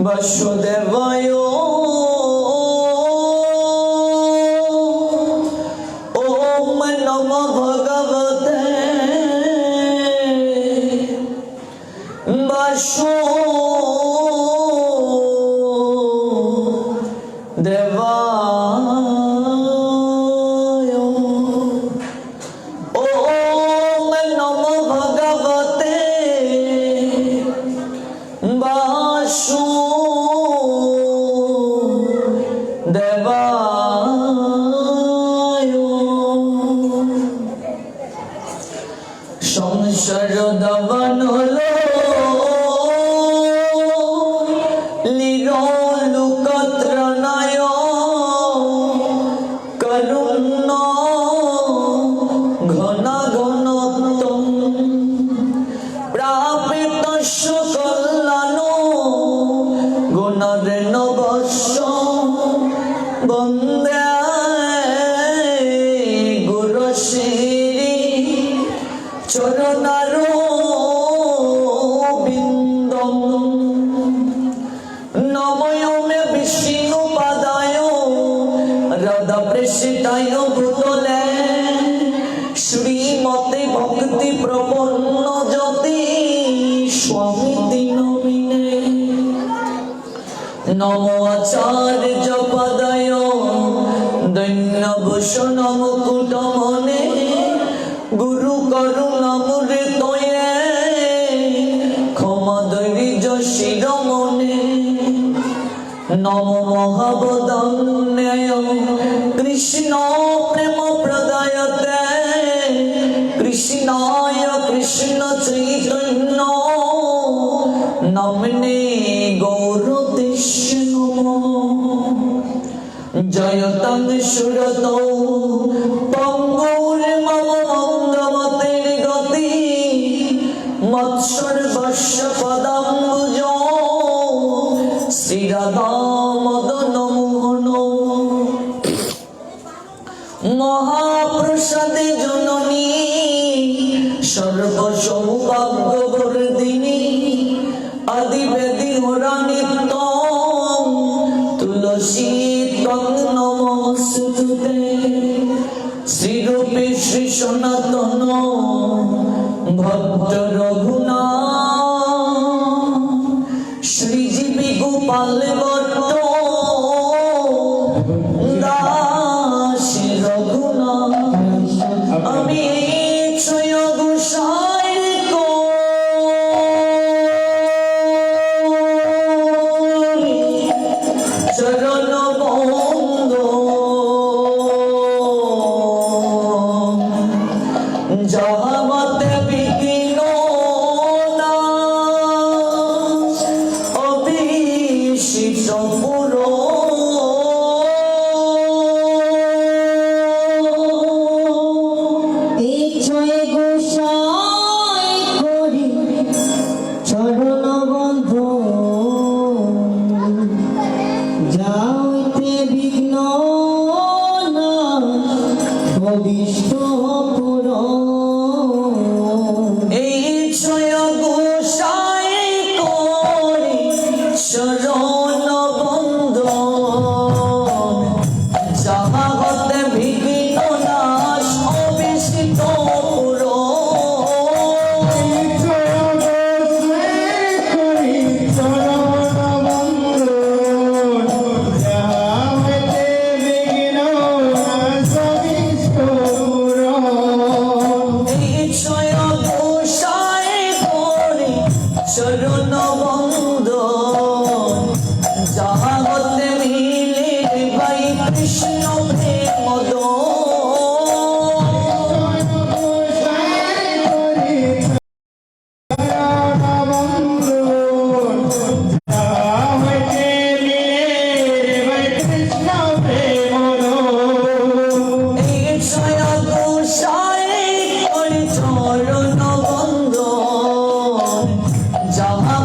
বাসুদেবায় ওম নমো ভগবতে বাসুদেবায় ওম নমো ভগবতে বাসুদেবায় সংসার দমন হলো লীলোলুকত্রণয় করুণ্য ঘন ঘনত্বম প্রাপিতস্য কল্যাণো গুণরেণবস্য বন্দে গুরুশ্রী চরণারবিন্দম নমোমে বিষ্ণুপাদায় হৃদপ্রেষিতায় ভূতলে শ্রীমতে ভক্তি প্রপন্ন জ্যোতি স্বামী নমিনে নমো আচার্য পদায় দৈন্যভূষণ মুকুটমনে গুরু করুণামৃতয়ে ক্ষমধৈর্য শিরোমণে নমো মহাবদান্যায় কৃষ্ণ প্রেম প্রদায়তে কৃষ্ণায় কৃষ্ণ চৈতন্য নামিনে গৌরদেশে নমঃ জয়তং সুরতৌ পঙ্গুর্মমঙ্গমতের গতি মৎসর্বস্য পদাম্বুজ শ্রীরাধা মদন মোহন মহাপ্রসাদে জননী সর্বসৌভাগ্যবর্ধিনী আদিবেদী হরা নিত্য তুলসী ত্বং নমস্তুতে শ্রীরূপে শ্রী সনাতন ভক্ত রঘুনাথ শ্রীজীবী গোপাল ভট্ট দাস রঘুনাথ আমি ছয় গোসাই চরণ বন্ধ যাহাতে বিঘ্ন না অভিষিত পুর এই ছয় গোসাই করি চরণ বন্ধ যাইতে বিঘ্ন না ভবিষ্য পুর এই ছয় গোসাই করি চরণ বন্ধ যাহাতে বিঘ্ন নাশ অভিষিত পুর এই ছয় গোসাই করি চরণ বন্ধ যাহাতে মিলে ভাই কৃষ্ণ প্রেমদ এই ছয় গোসাই করি চরণ বন্ধ যাহা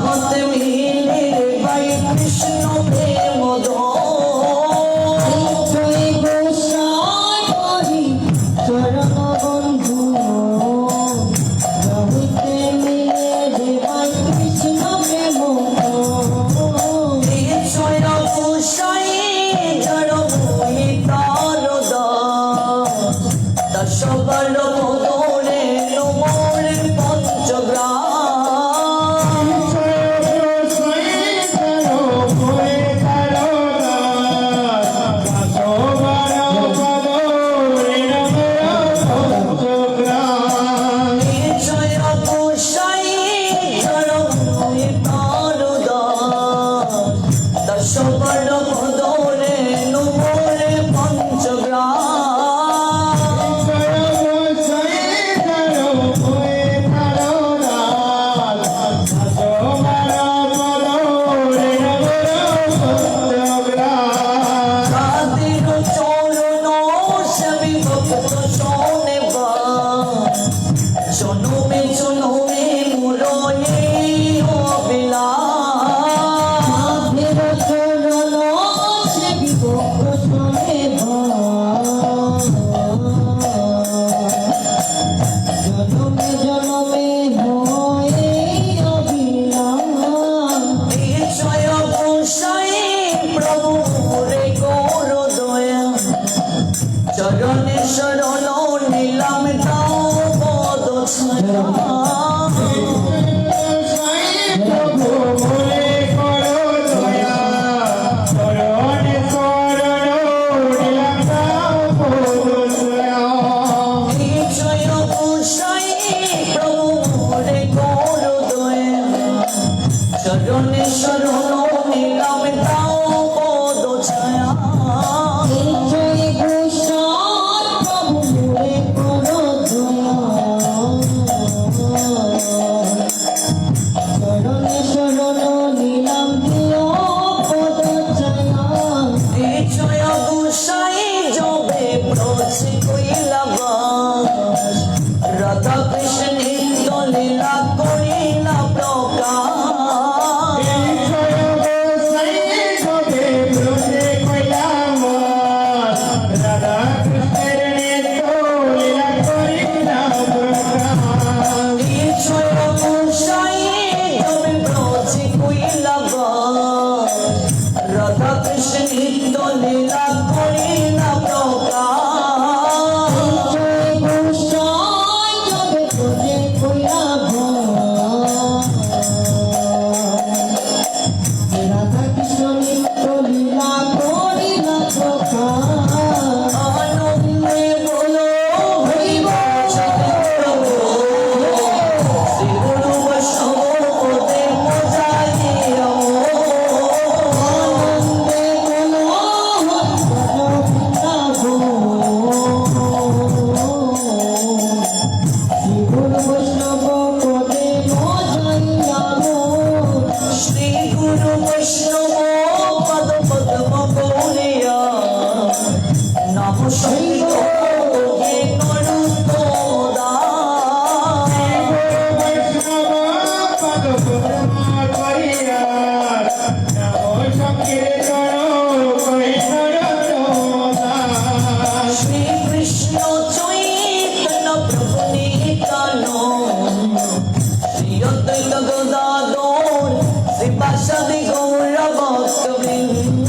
গদাধর শ্রী বাসাদি গৌর ভক্তবৃন্দ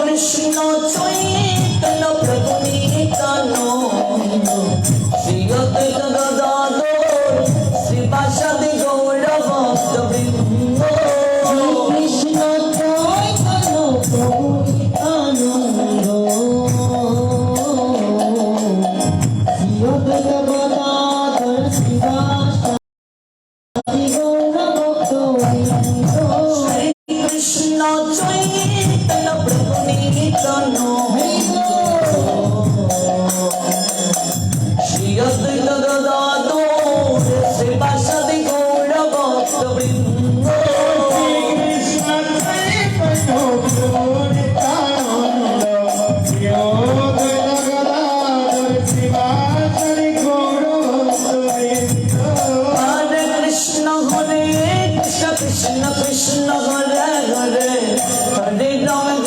কৃষ্ণ চৈতন্য প্রভু নিত্যানন্দ শ্রী অদ্বৈত গদাধর শ্রী বাসাদি গৌর ভক্তবৃন্দ কৃষ্ণ চৈতন্য প্রভু নিত্যানন্দ শ্রী অদ্বৈত গদাধর শ্রীবাসাদি গৌর ভক্তবৃন্দ কৃষ্ণ চৈতন্য প্রভু নিত্যানন্দ শ্রী অদ্বৈত গদাধর শ্রী বাসাদি গৌর ভক্তবৃন্দ হরে কৃষ্ণ কৃষ্ণ কৃষ্ণ হরে হরে হরে রাম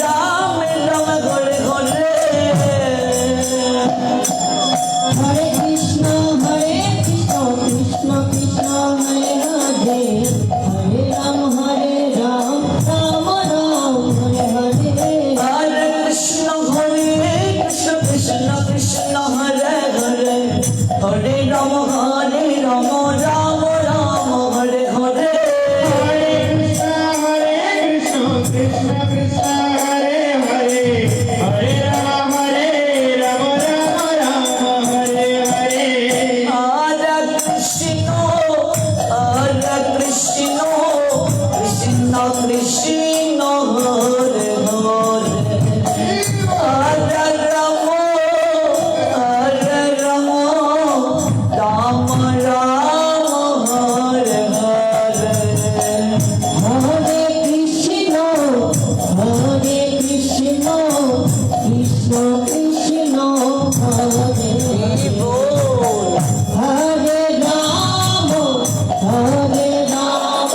রাম রাম হরে হরে হরে কৃষ্ণ কৃষ্ণ কৃষ্ণ হরে রাধে হরে রাম রাম রাম হরে হরে হরে কৃষ্ণ কৃষ্ণ কৃষ্ণ হরে হরে হরে রাম রাম রাম হরে হরে হরে কৃষ্ণ কৃষ্ণ কৃষ্ণ হরে হরে হরে রাম রাম রাম হরে হরে হরে কৃষ্ণ কৃষ্ণ কৃষ্ণ হরে বল হরে Ram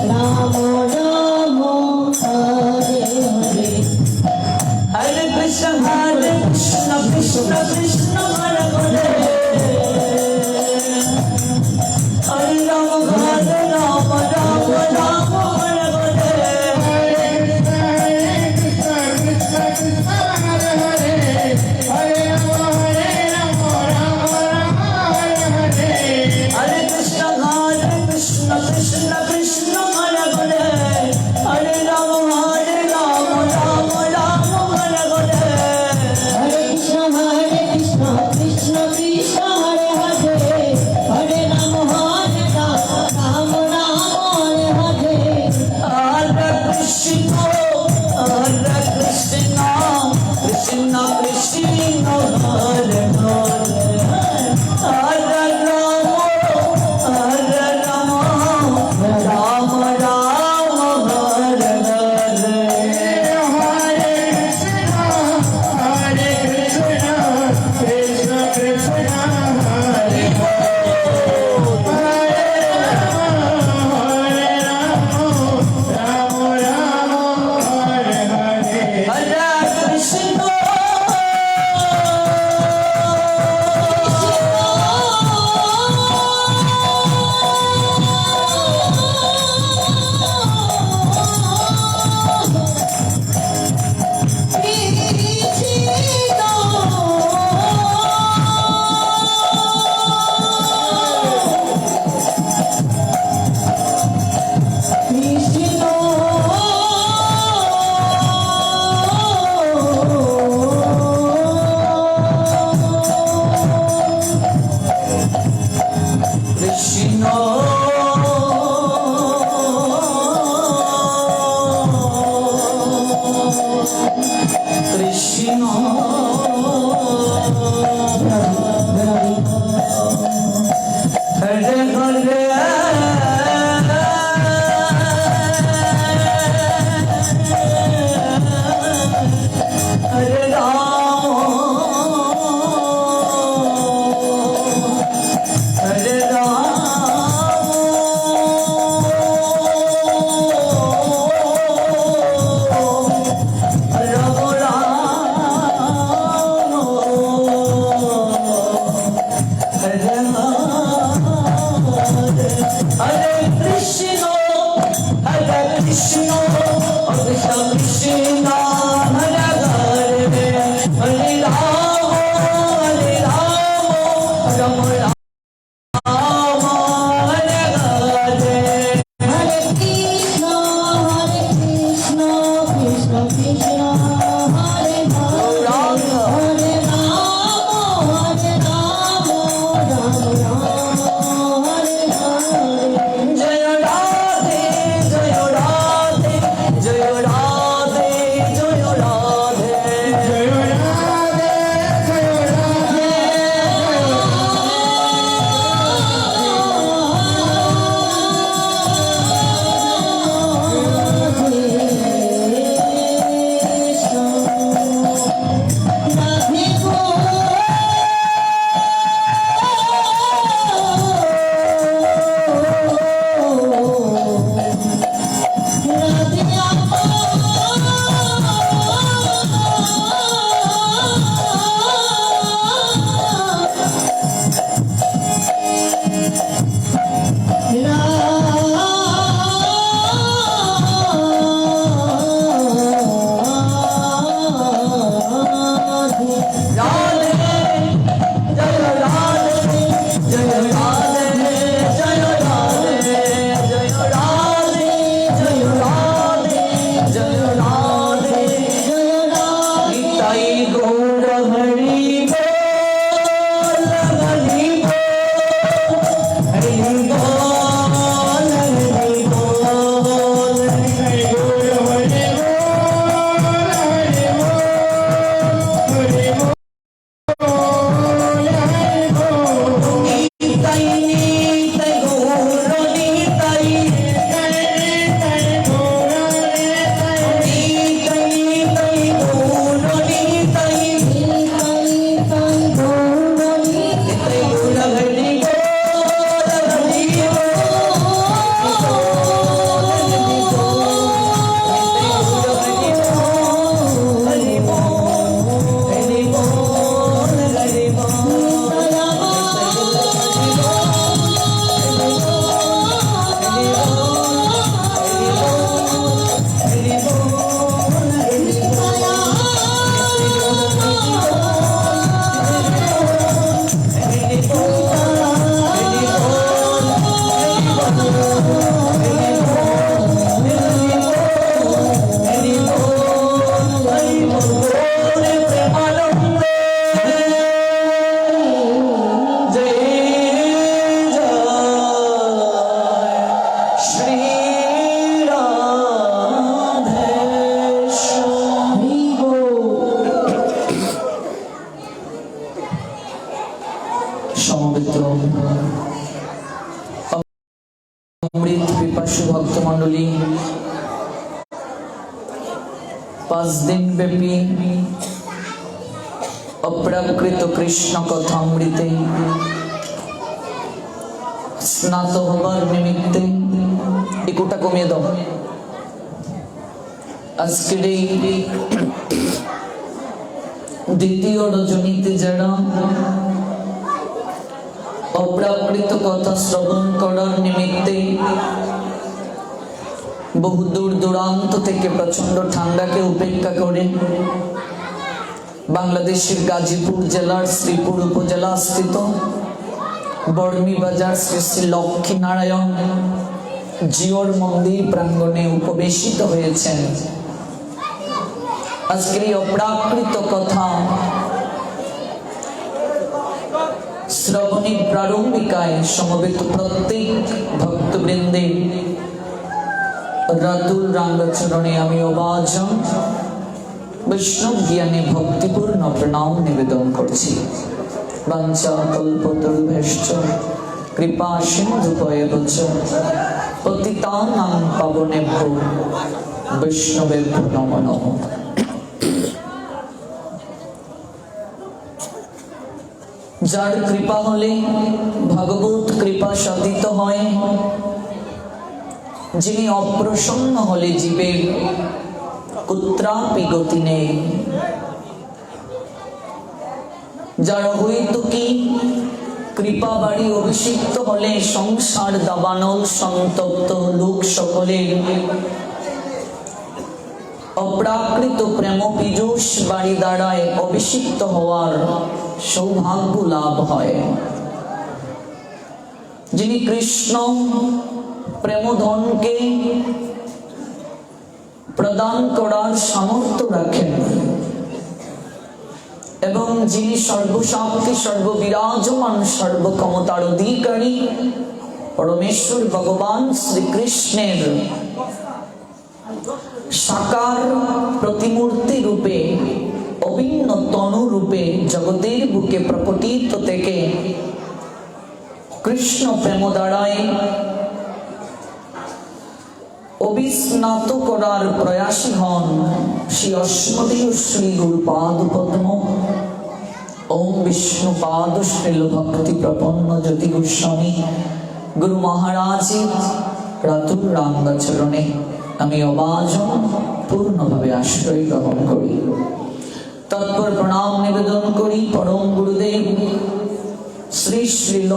Ram Ram Krishna Krishna Krishna Hare Hare Hare Ram Ram Ram Hare Hare Hare Krishna, Krishna Krishna, Hare Hare, Hare Rama, Ram Ram, Hare Hare. জয় রাধে জয় রাধে জয় রাধে জয় রাধে জয় রাধে জয় রাধে অমৃত পিপাসু ভক্ত মণ্ডলী, 5 দিন ব্যাপী অপ্রাকৃত কৃষ্ণ কথামৃতে স্নাত হবার নিমিত্তে ইকুটা কমিয়ে দাও। আজকের এই দ্বিতীয় রজনীতে যারা অপ্রাকৃত কথা শ্রবণ করার নিমিত্তে বহু দূর দূরান্ত থেকে প্রচন্ড ঠান্ডাকে উপেক্ষা করে বাংলাদেশের গাজীপুর জেলার শ্রীপুর উপজেলা স্থিত বর্মি বাজার শ্রী শ্রী লক্ষ্মী নারায়ণ জিওর মন্দির প্রাঙ্গণে উপবেশিত হয়েছেন। আজকের এই অপ্রাকৃত কথা শ্রবণী প্রারম্ভিকায় সমবেত প্রত্যেক ভক্তবৃন্দে রাতুল রাঙ্গচরণে আমি অবাজন বৈষ্ণব জ্ঞানে ভক্তিপূর্ণ প্রণাম নিবেদন করছি। বাঞ্ছা কল্পতরুভ্যশ্চ কৃপা সিন্ধুভয়শ্চ পতিতানাং পাবনেভ্যো বৈষ্ণবেভ্যো নমো নমঃ। যার কৃপা হলে ভগবত কৃপা সাধিত হয়, যিনি অপ্রসন্ন হলে জীবের কুত্রাপি গতি নেই, যার হইত কি কৃপা বাড়ি অভিষিক্ত হলে সংসার দাবানল সন্তপ্ত লোক সকলে অপ্রাকৃত প্রেম পীযূষ বাড়ি দ্বারায় অভিষিক্ত হওয়ার সৌভাগ্য লাভ হয়। যিনি কৃষ্ণ প্রেমধনকে প্রদান করার সামর্থ্য রাখেন এবং যিনি সর্বশক্তি সর্ববিরাজমান সর্বক্ষমতার অধিকারী পরমেশ্বর ভগবান শ্রীকৃষ্ণের সাকার প্রতিমূর্তি রূপে অভিন্ন তনু রূপে জগতের বুকে প্রকটিত থেকে কৃষ্ণ প্রেম দ্বারায় অবিস্নাত করার প্রয়াসী হন শ্রী অস্মদীয় শ্রী গুরুপাদ পদ্ম ওম বিষ্ণুপাদ শ্রীল ভক্তি প্রপন্ন জ্যোতি গোস্বামী গুরু মহারাজের রাতুল রাঙ্গাচরণে আমি অবাজন পূর্ণভাবে আশ্রয় গ্রহণ করি। তৎপর প্রণাম নিবেদন করি পরম গুরুদেব শ্রী শ্রীল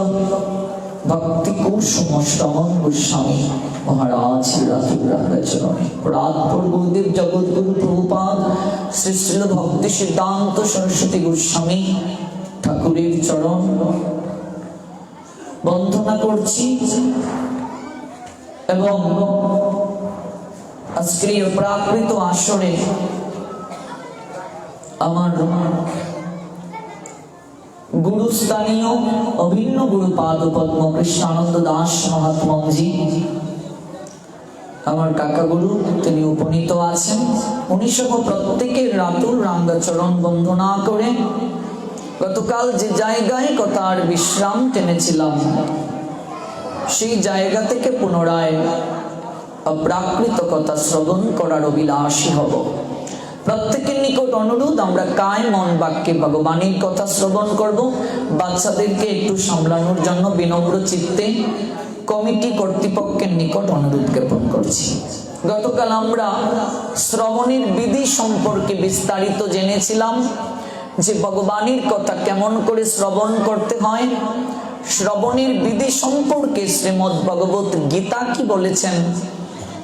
ভক্তি কুসুম শ্রবণ গোস্বামী মহারাজ রাতুল রাঙ্গাচরণে। পরাৎপর গুরুদেব জগৎগুরু প্রভুপাদ শ্রী শ্রীল ভক্তি সিদ্ধান্ত সরস্বতী গোস্বামী ঠাকুরের চরণ বন্দনা করছি এবং আজকের এই প্রাকৃত আসরে আমার গুরুস্থানীয় অভিন্ন গুরুপাদ পদ্ম কৃষ্ণানন্দ দাস মহাত্মাজি আমার কাকা গুরু, তিনি উপনীত আছেন। উনি সহ প্রত্যেকের রাতুল রাঙ্গাচরণ বন্দনা করে গতকাল যে জায়গায় কথার বিশ্রাম টেনেছিলাম সেই জায়গা থেকে পুনরায় অপ্রাকৃত কথা শ্রবণ করার অভিলাষী হব। প্রত্যেকের নিকট অনুরোধ, আমরা কায় মন বাক্যে ভগবানের কথা শ্রবণ করব। বাচ্চাদেরকে একটু সামলানোর জন্য বিনম্র চিত্তে কমিটি কর্তৃপক্ষের নিকট অনুরোধ জ্ঞাপন করছি। গতকাল আমরা শ্রবণের বিধি সম্পর্কে বিস্তারিত জেনেছিলাম যে ভগবানের কথা কেমন করে শ্রবণ করতে হয়। শ্রবণের বিধি সম্পর্কে শ্রীমদ্ ভগবত গীতা কি বলেছেন,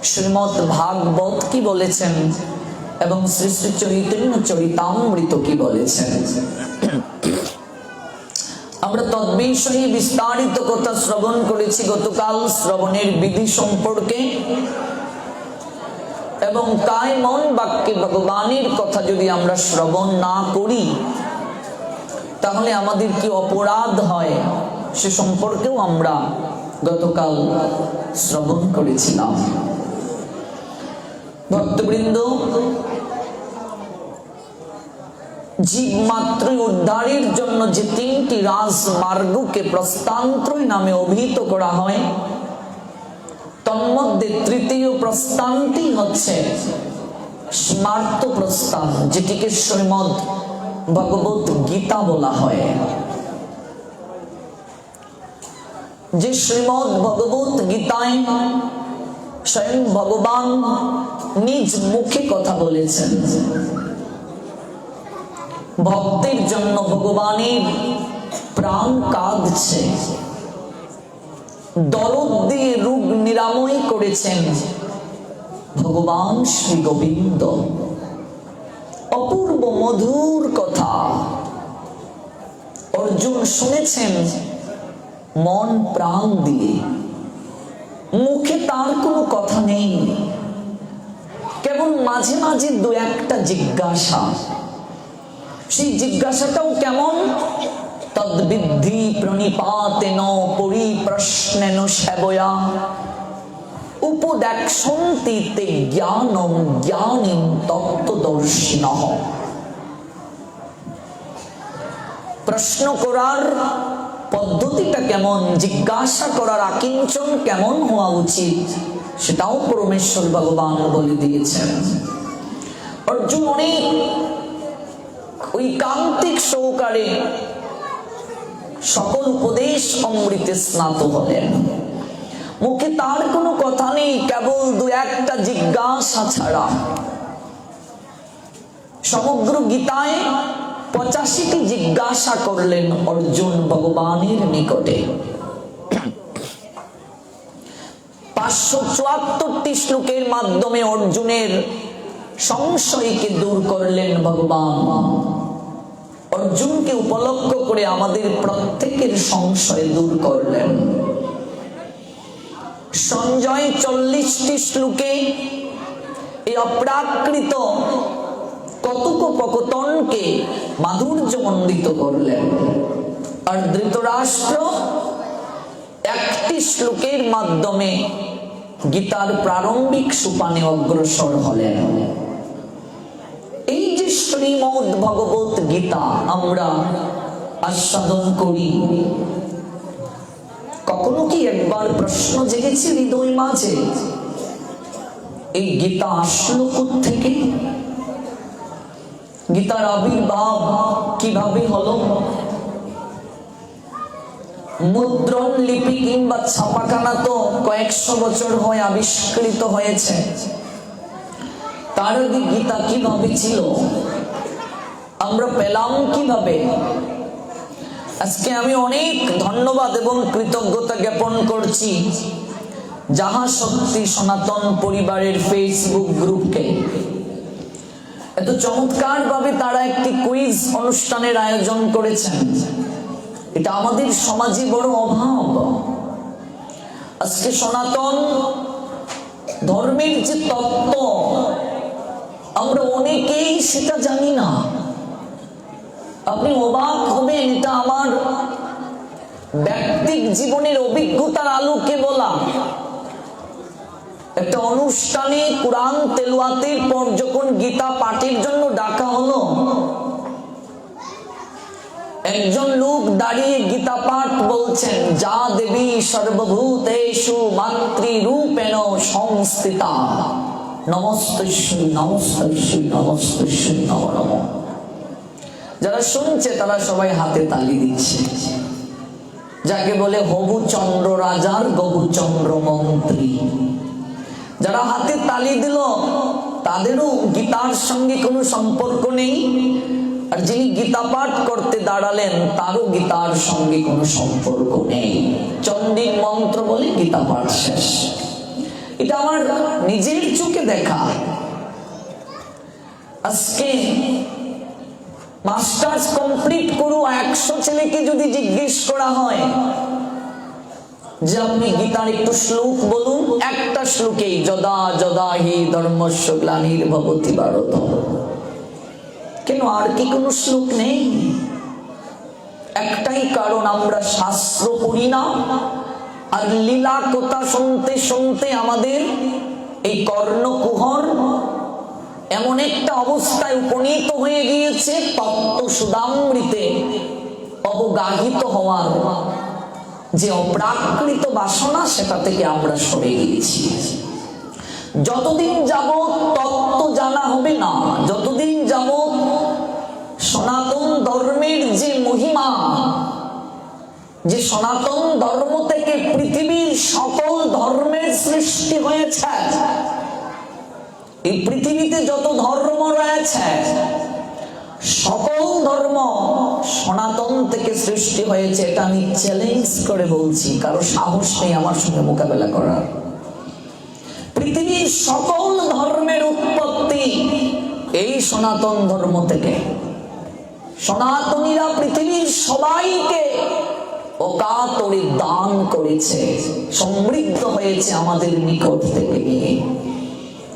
শ্রীমদ্ ভাগবত কি বলেছেন এবং শ্রী শ্রী চৈতন্য চরিতামৃত কি বলেছেন। আমরা তদ্বিষয়ে বিস্তারিত কথা শ্রবণ করেছি গতকাল শ্রবণের বিধি সম্পর্কে। এবং কায় মন বাক্যে ভগবানের কথা যদি আমরা শ্রবণ না করি তাহলে আমাদের কি অপরাধ হয় সে সম্পর্কেও আমরা গতকাল শ্রবণ করেছিলাম। ভক্তবৃন্দ, জীব মাত্র উদ্ধারের জন্য যে তিনটি রাজমার্গকে প্রস্থানত্রয় নামে অভিহিত করা হয়, তন্মধ্যে তৃতীয় প্রস্থানটি হচ্ছে স্মার্ত প্রস্থান, যেটিকে শ্রীমদ্ ভগবত গীতা বলা হয়। যে শ্রীমদ্ ভগবত গীতায় স্বয়ং ভগবান নিজ মুখে কথা বলেছেন। ভক্তের জন্য ভগবানের প্রাণ কাঁদছে, দরদ দিয়ে রোগ নিরাময় করেছেন ভগবান শ্রী গোবিন্দ। অপূর্ব মধুর কথা অর্জুন শুনেছেন মন প্রাণ দিয়ে। মুখে তার কোনো কথা নেই, কেবল মাঝে মাঝে দু একটা জিজ্ঞাসা। সেই জিজ্ঞাসাটাও কেমন? তদ্বিদ্ধি প্রণিপাতেন পরিপ্রশ্নেন সেবয়া উপদেক্ষন্তি তে জ্ঞানম জ্ঞানীন তত্ত্বদর্শিনঃ। প্রশ্ন করার পদ্ধতিটা কেমন, জিজ্ঞাসা করার আকিঞ্চন কেমন হওয়া উচিত সেটাও পরমেশ্বর ভগবান বলে দিয়েছেন। অর্জুন অনেক ঐকান্তিক সহকারে সকল উপদেশ অমৃতে স্নাত হলেন। মুখে তার কোনো কথা নেই, কেবল দু একটা জিজ্ঞাসা ছাড়া। সমগ্র গীতায় 85টি জিজ্ঞাসা করলেন অর্জুন ভগবানের নিকটে। 574টি শ্লোকের মাধ্যমে অর্জুনের সংশয়কে দূর করলেন ভগবান। অর্জুনকে উপলক্ষ করে আমাদের প্রত্যেকের সংশয় দূর করলেন। সঞ্জয় 40টি শ্লোকে এই অপ্রাকৃত কথোপকথনকে মাধুর্যমণ্ডিত করলেন, আর ধৃতরাষ্ট্র একটি শ্লোকের মাধ্যমে গীতার প্রারম্ভিক সোপানে অগ্রসর হলেন। এই যে শ্রীমদ্ ভগবত গীতা আমরা আস্বাদন করি, কখনো কি একবার প্রশ্ন জেগেছে হৃদয় মাঝে, এই গীতা আসলো কোত্থেকে? গীতার আবির্ভাব কিভাবে হলো? মুদ্রণ লিপি কিংবা ছাপাখানা তো কয়েকশো বছর হয় আবিষ্কৃত হয়েছে, তার আগে গীতা কিভাবে ছিল, আমরা পেলাম কিভাবে? আজকে আমি অনেক ধন্যবাদ এবং কৃতজ্ঞতা জ্ঞাপন করছি যাহা শক্তি সনাতন পরিবারের ফেসবুক গ্রুপকে। এত চমৎকার ভাবে তারা একটি কুইজ অনুষ্ঠানের আয়োজন করেছেন। এটা আমাদের সমাজে বড় অভাব। আজকে সনাতন ধর্মের যে তত্ত্ব আমরা অনেকেই সেটা জানি না। আপনি অবাক হবেন, এটা আমার ব্যক্তিক জীবনের অভিজ্ঞতার আলোকে বলা। একটা অনুষ্ঠানে কুরআন তেলাওয়াতের পর যখন গীতা পাঠের জন্য ডাকা হলো, একজন লোক দাঁড়িয়ে গীতা পাঠ বলছেন, যা দেবী সর্বভূতেষু মাতৃরূপেণ সংস্থিতা নমস্তস্যৈ নমস্তস্যৈ নমস্তস্যৈ নমো নমঃ। যারা শুনছে তারা সবাই হাতে তালি দিচ্ছে, যাকে বলে হবু চন্দ্র রাজার গবু চন্দ্র মন্ত্রী। যারা হাতে তালি দিল তাদেরও গীতার সঙ্গে কোনো সম্পর্ক নেই, আর যিনি গীতা পাঠ করতে দাঁড়ালেন তারও গীতার সঙ্গে কোনো সম্পর্ক নেই। চণ্ডীর মন্ত্র বলে গীতা পাঠ শেষ। এটা আমার নিজের চোখে দেখা। আজকে মাস্টার্স কমপ্লিট করু 100 ছেলেকে যদি জিজ্ঞেস করা হয় যে আপনি গীতার একটু শ্লোক বলুন, একটা শ্লোকেই যদা যদা হি ধর্মস্য গ্লানির্ভবতি ভারত। কেন, আর কি কোনো শ্লোক নেই? একটাই কারণ, আমরা শাস্ত্র পড়ি না, আর লীলা কথা শুনতে শুনতে আমাদের এই কর্ণকুহর এমন একটা অবস্থায় উপনীত হয়ে গিয়েছে, তত্ত্ব সুধামৃতে অবগাহিত হওয়ার যে অপ্রাকৃত বাসনা, সেটা থেকে আমরা সরে গিয়েছি। যতদিন যাবত তত্ত্ব জানা হবে না, যতদিন যাবত সনাতন ধর্মের যে মহিমা, যে সনাতন ধর্ম থেকে পৃথিবীর সকল ধর্মের সৃষ্টি হয়েছে, এই পৃথিবীতে যত ধর্ম রয়েছে সকল ধর্ম সনাতন থেকে সৃষ্টি হয়েছে। এটা আমি চ্যালেঞ্জ করে বলছি, কারো সাহস নেই আমার সঙ্গে মোকাবেলা করার। পৃথিবীর সকল ধর্মের উৎপত্তি এই সনাতন ধর্ম থেকে। সনাতনীরা পৃথিবীর সবাইকে অকাতরে দান করেছে, সমৃদ্ধ হয়েছে আমাদের নিকট থেকে নিয়ে।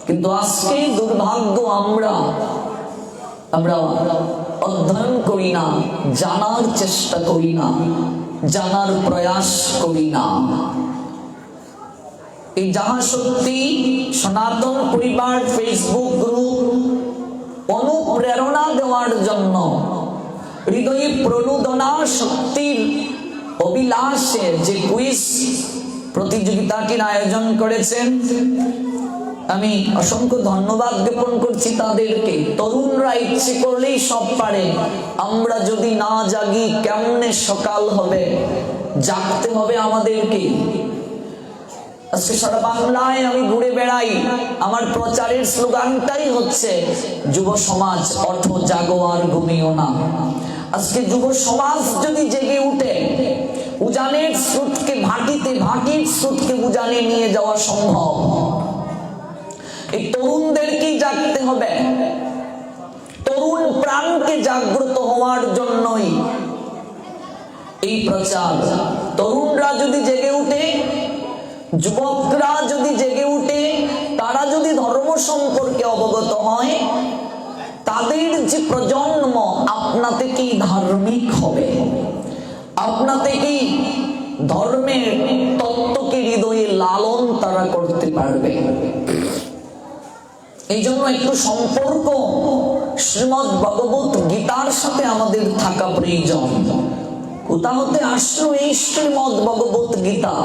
কিন্তু আজকে দুর্ভাগ্য, আমরা অধ্যয়ন করি না, জানার চেষ্টা করি না, জানার প্রয়াস করি না। এই যাহা সত্যি সনাতন পরিবার ফেসবুক গ্রুপ অনুপ্রেরণা দেওয়ার জন্য, হৃদয়ে প্রণোদনা শক্তির অভিলাষে যে কুইজ প্রতিযোগিতাটির আয়োজন করেছেন, আমি অসংখ্য ধন্যবাদ জ্ঞাপন করছি তাদেরকে। তরুণরা ইচ্ছে করলেই সব পারে। আমরা যদি না জাগি কেমনে সকাল হবে? জাগতে হবে আমাদেরকে। আজকে সারা বাংলায় আমি ঘুরে বেড়াই, আমার প্রচারের স্লোগানটাই হচ্ছে যুব সমাজ ওঠো জাগো আর ঘুমিও না। আজকে যুব সমাজ যদি জেগে উঠে, উজানের স্রোতকে ভাটির স্রোতকে উজানে নিয়ে যাওয়া সম্ভব। এই তরুণদেরকে জাগতে হবে। তরুণ প্রাণকে জাগ্রত হওয়ার জন্যই এই প্রচার। তরুণরা যদি জেগে উঠে, যুবকরা যদি জেগে উঠে, তারা যদি ধর্ম সম্পর্কে অবগত হয়, তাদের যে প্রজন্ম আপনা থেকেই ধার্মিক হবে, আপনা থেকেই ধর্মের তত্ত্বকে হৃদয়ে লালন তারা করতে পারবে। এই জন্য একটু সম্পর্ক শ্রীমদ্ ভগবত গীতার সাথে আমাদের থাকা প্রয়োজন। কোথা হতে আসলো এই শ্রীমদ্ ভগবত গীতা?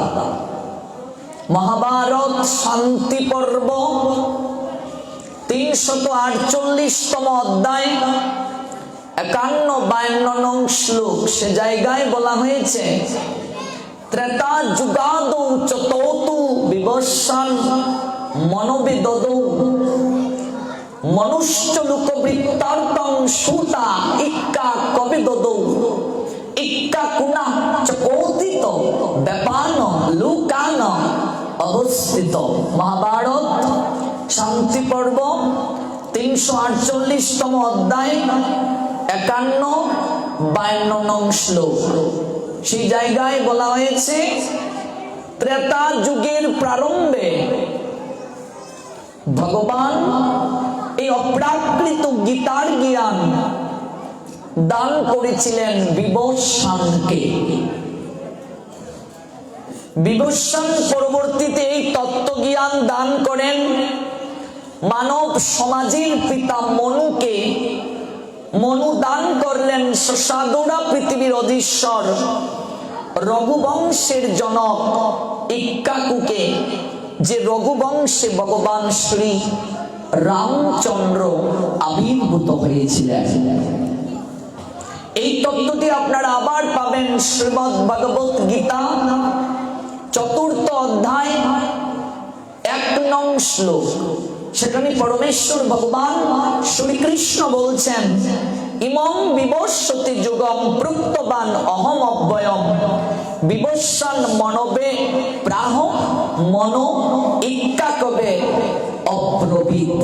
মহাভারত শান্তি পর্ব 348তম অধ্যায় 51-52 নং শ্লোক। সে জায়গায় বলা হয়েছে, ত্রেতা যুগাদৌ চতৌতু বিবস্বান মনোবেদদৌ মনুষ্য লোকবৃত্তার্থং সুতা ইক্কা কবিদদৌ ইক্কা কুনা চকৌতিত ব্যাপান লুকান অবস্থিত। মহাভারত শান্তি পর্ব 348তম অধ্যায় 51-52 নং শ্লোক। সেই জায়গায় বলা হয়েছে, ত্রেতা যুগের প্রারম্ভে ভগবান এই অপ্রাকৃত গীতার জ্ঞান দান করেছিলেন বিবস্বানকে। বিবস্বান পরবর্তীতে এই তত্ত্বজ্ঞান দান করেন মানব সমাজের পিতা মনুকে। মনু দান করলেন সাগরা পৃথিবীর অধীশ্বর রঘুবংশের জনক ইক্ষ্বাকুকে, যে রঘুবংশে ভগবান শ্রী রামচন্দ্র আবির্ভূত হয়েছিলেন। এই তত্ত্বটি আপনারা আবার পাবেন শ্রীমদ্ ভগবত গীতা 4th অধ্যায় 1 নং শ্লোক। সেখানে পরমেশ্বর ভগবান শ্রীকৃষ্ণ বলছেন, ইমং বিবস্বতি যুগম প্রুক্তবান অহম অব্যয়ম বিবস্বান মনবে প্রাহ মনো ইক্ষ্বাকবে অব্রবীত।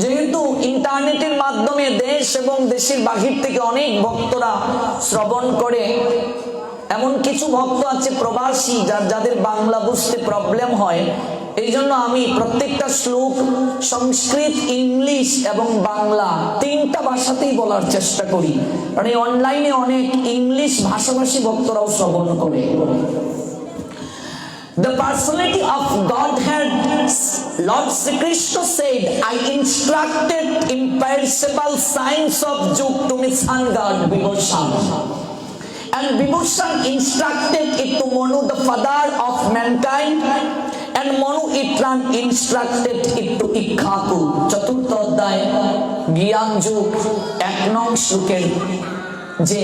যেহেতু ইন্টারনেটের মাধ্যমে দেশ এবং দেশের বাহির থেকে অনেক ভক্তরা শ্রবণ করে, এমন কিছু ভক্ত আছে প্রবাসী যাদের বাংলা বুঝতে প্রবলেম হয়, এই জন্য আমি প্রত্যেকটা শ্লোক সংস্কৃত, ইংলিশ এবং বাংলা 3টা ভাষাতেই বলার চেষ্টা করি, কারণ এই অনলাইনে অনেক ইংলিশ ভাষাভাষী ভক্তরাও শ্রবণ করে। The personality of Godhead, Lord Sri Krishna said, I instructed imperishable signs of Jug to my son God Vibhushan. And Vibhushan instructed it to Manu, the father of mankind, and Manu instructed it to Ikkhaku. 4th অধ্যায় জ্ঞান যুগ 1 নং শ্লোকের যে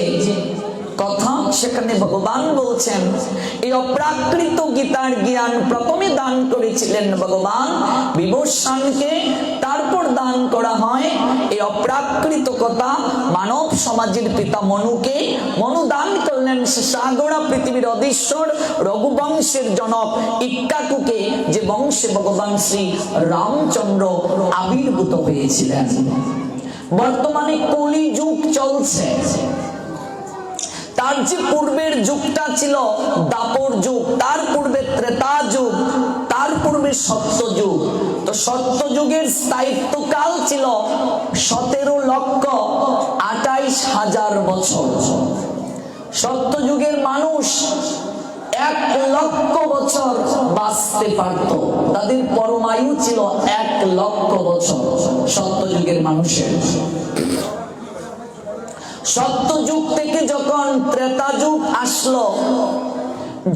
কথা, সেখানে ভগবান বলছেন এই অপ্রাকৃত গীতার জ্ঞান প্রথমে দান করেছিলেন ভগবান বিবস্বানকে, তারপর দান করা হয় এই অপ্রাকৃত কথা মানব সমাজের পিতা মনুকে। মনু দান করলেন সাগরা পৃথিবীর অধীশ্বর রঘুবংশের জনক ইক্ষ্বাকুকে, যে বংশে ভগবান শ্রী রামচন্দ্র আবির্ভূত হয়েছিলেন। বর্তমানে কলি যুগ চলছে। তার যে পূর্বের যুগটা ছিল দাপর যুগ, তার পূর্বে ত্রেতা যুগ, তার পূর্বে সত্য যুগ। তো সত্য যুগের স্থায়িত্বকাল ছিল 17,28,000 বছর। সত্য যুগের মানুষ 1 লক্ষ বছর বাঁচতে পারত, তাদের পরমায়ু ছিল 1 লক্ষ বছর সত্য যুগের মানুষের। সত্য যুগ থেকে যখন ত্রেতা যুগ আসলো,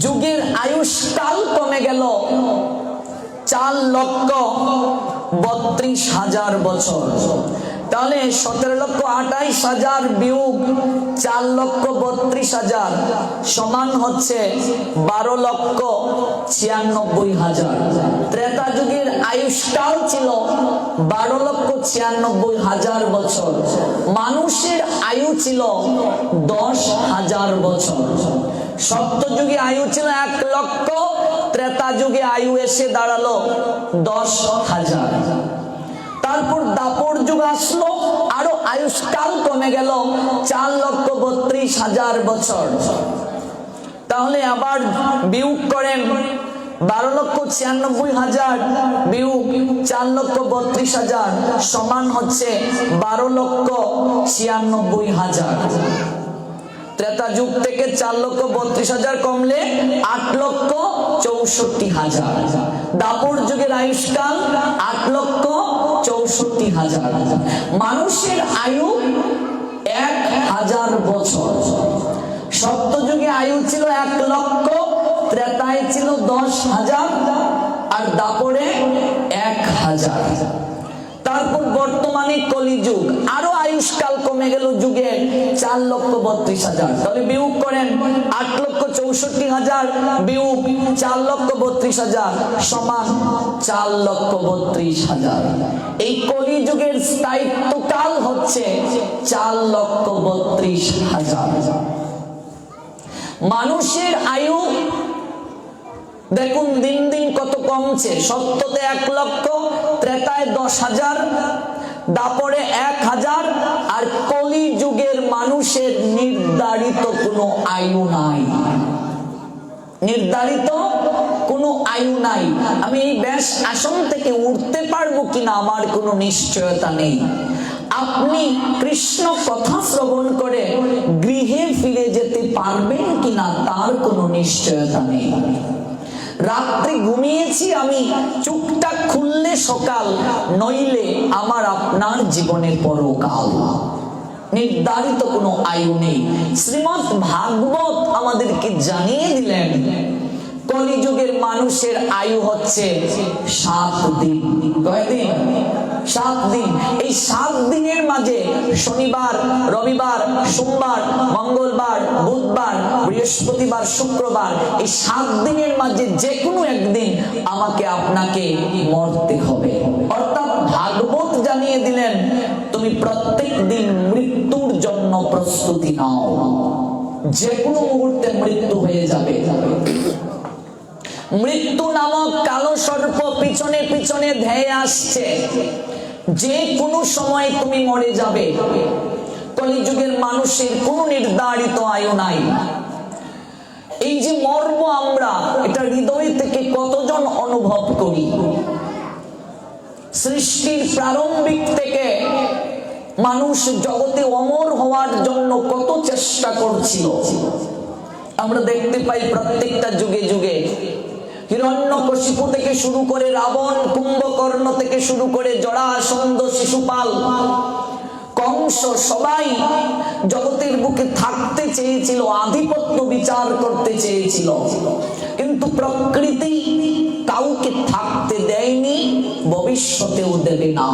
যুগের আয়ুষ্কাল কমে গেল 4,32,000 বছর। তাহলে 17,28,000 বিয়োগ 4,32,000 সমান হচ্ছে 12,96,000। ত্রেতা যুগের আয়ুষ্কাল ছিল 12,96,000 বছর। মানুষের আয়ু ছিল 10,000 বছর। সত্যযুগে আয়ু ছিল 1 লক্ষ, ত্রেতা যুগে আয়ু এসে দাঁড়ালো 10,000। তারপর দাপর যুগ আসলো, আরো আয়ুষ্কাল কমে গেল 4,32,000 বছর। তাহলে আবার বিয়োগ করেন, 12,96,000 বিয়োগ 4,32,000 সমান হচ্ছে 12,96,000। ত্রেতা যুগ থেকে 4,32,000 কমলে 8,64,000। দাপর যুগের আয়ুষ্কাল 8,64,000। মানুষের আয়ু 1,000 বছর। সত্যযুগে আয়ু ছিল 1 লক্ষ, ত্রেতায় ছিল 10,000 আর দাপরে 1,000। তারপর বর্তমানে কলিযুগ, আরো আয়ুষ্কাল কমে গেল যুগে 4,32,000। তাহলে বিয়োগ করেন, 8,64,000 বিয়োগ 4,32,000 সমান 4,32,000। এই কলিযুগের স্থায়িত্বকাল হচ্ছে 4,32,000। মানুষের আয়ু দেখুন দিন দিন কত কমছে। সত্যতে 1 লক্ষ, ত্রেতায় 10,000, দাপরে 1,000 আর কলি যুগের মানুষের নির্ধারিত কোনো আয়ু নাই। নির্ধারিত কোনো আয়ু নাই। আমি এই ব্যাস আসন থেকে উঠতে পারবো কিনা আমার কোনো নিশ্চয়তা নেই। আপনি কৃষ্ণ কথা শ্রবণ করে গৃহে ফিরে যেতে পারবেন কিনা তার কোনো নিশ্চয়তা নেই। রাত্রে ঘুমিয়েছি আমি, চোখটা খুললে সকাল, নইলে আমার আপনার জীবনের পরকাল। নির্ধারিত কোনো আয়ু নেই। শ্রীমৎ ভাগবত আমাদেরকে জানিয়ে দিলেন কলিযুগের মানুষের আয়ু হচ্ছে 7 দিন। কয়দিন? 7 দিন। এই 7 দিনের মাঝে শনিবার, রবিবার, সোমবার, মঙ্গলবার, বুধবার, বৃহস্পতিবার, শুক্রবার, এই 7 দিনের মাঝে যে কোনো একদিন আমাকে আপনাকে মরতে হবে। অর্থাৎ ভাগবত জানিয়ে দিলেন তুমি প্রত্যেক দিন মৃত্যুর জন্য প্রস্তুতি নাও। যে কোনো মুহূর্তে মৃত্যু হয়ে যাবে। মৃত্যু নামক কালো সর্প পিছনে পিছনে ধেয়ে আসছে, যে কোনো সময় তুমি মরে যাবে। কলিযুগের মানুষের কোনো নির্ধারিত আয়ু নাই। এই যে মরব আমরা, এটা হৃদয় থেকে কতজন অনুভব করি? সৃষ্টির প্রারম্ভিক থেকে মানুষ জগতে অমর হওয়ার জন্য কত চেষ্টা করছিল আমরা দেখতে পাই প্রত্যেকটা যুগে যুগে। হিরণ্যকশিপু থেকে শুরু করে রাবণ, কুম্ভকর্ণ থেকে শুরু করে জরাসন্ধ, শিশুপাল, কংস, সবাই জগতের বুকে থাকতে চেয়েছিল, আধিপত্য বিচার করতে চেয়েছিল, কিন্তু প্রকৃতি কাউকে থাকতে দেয়নি, ভবিষ্যতেও দেবে না।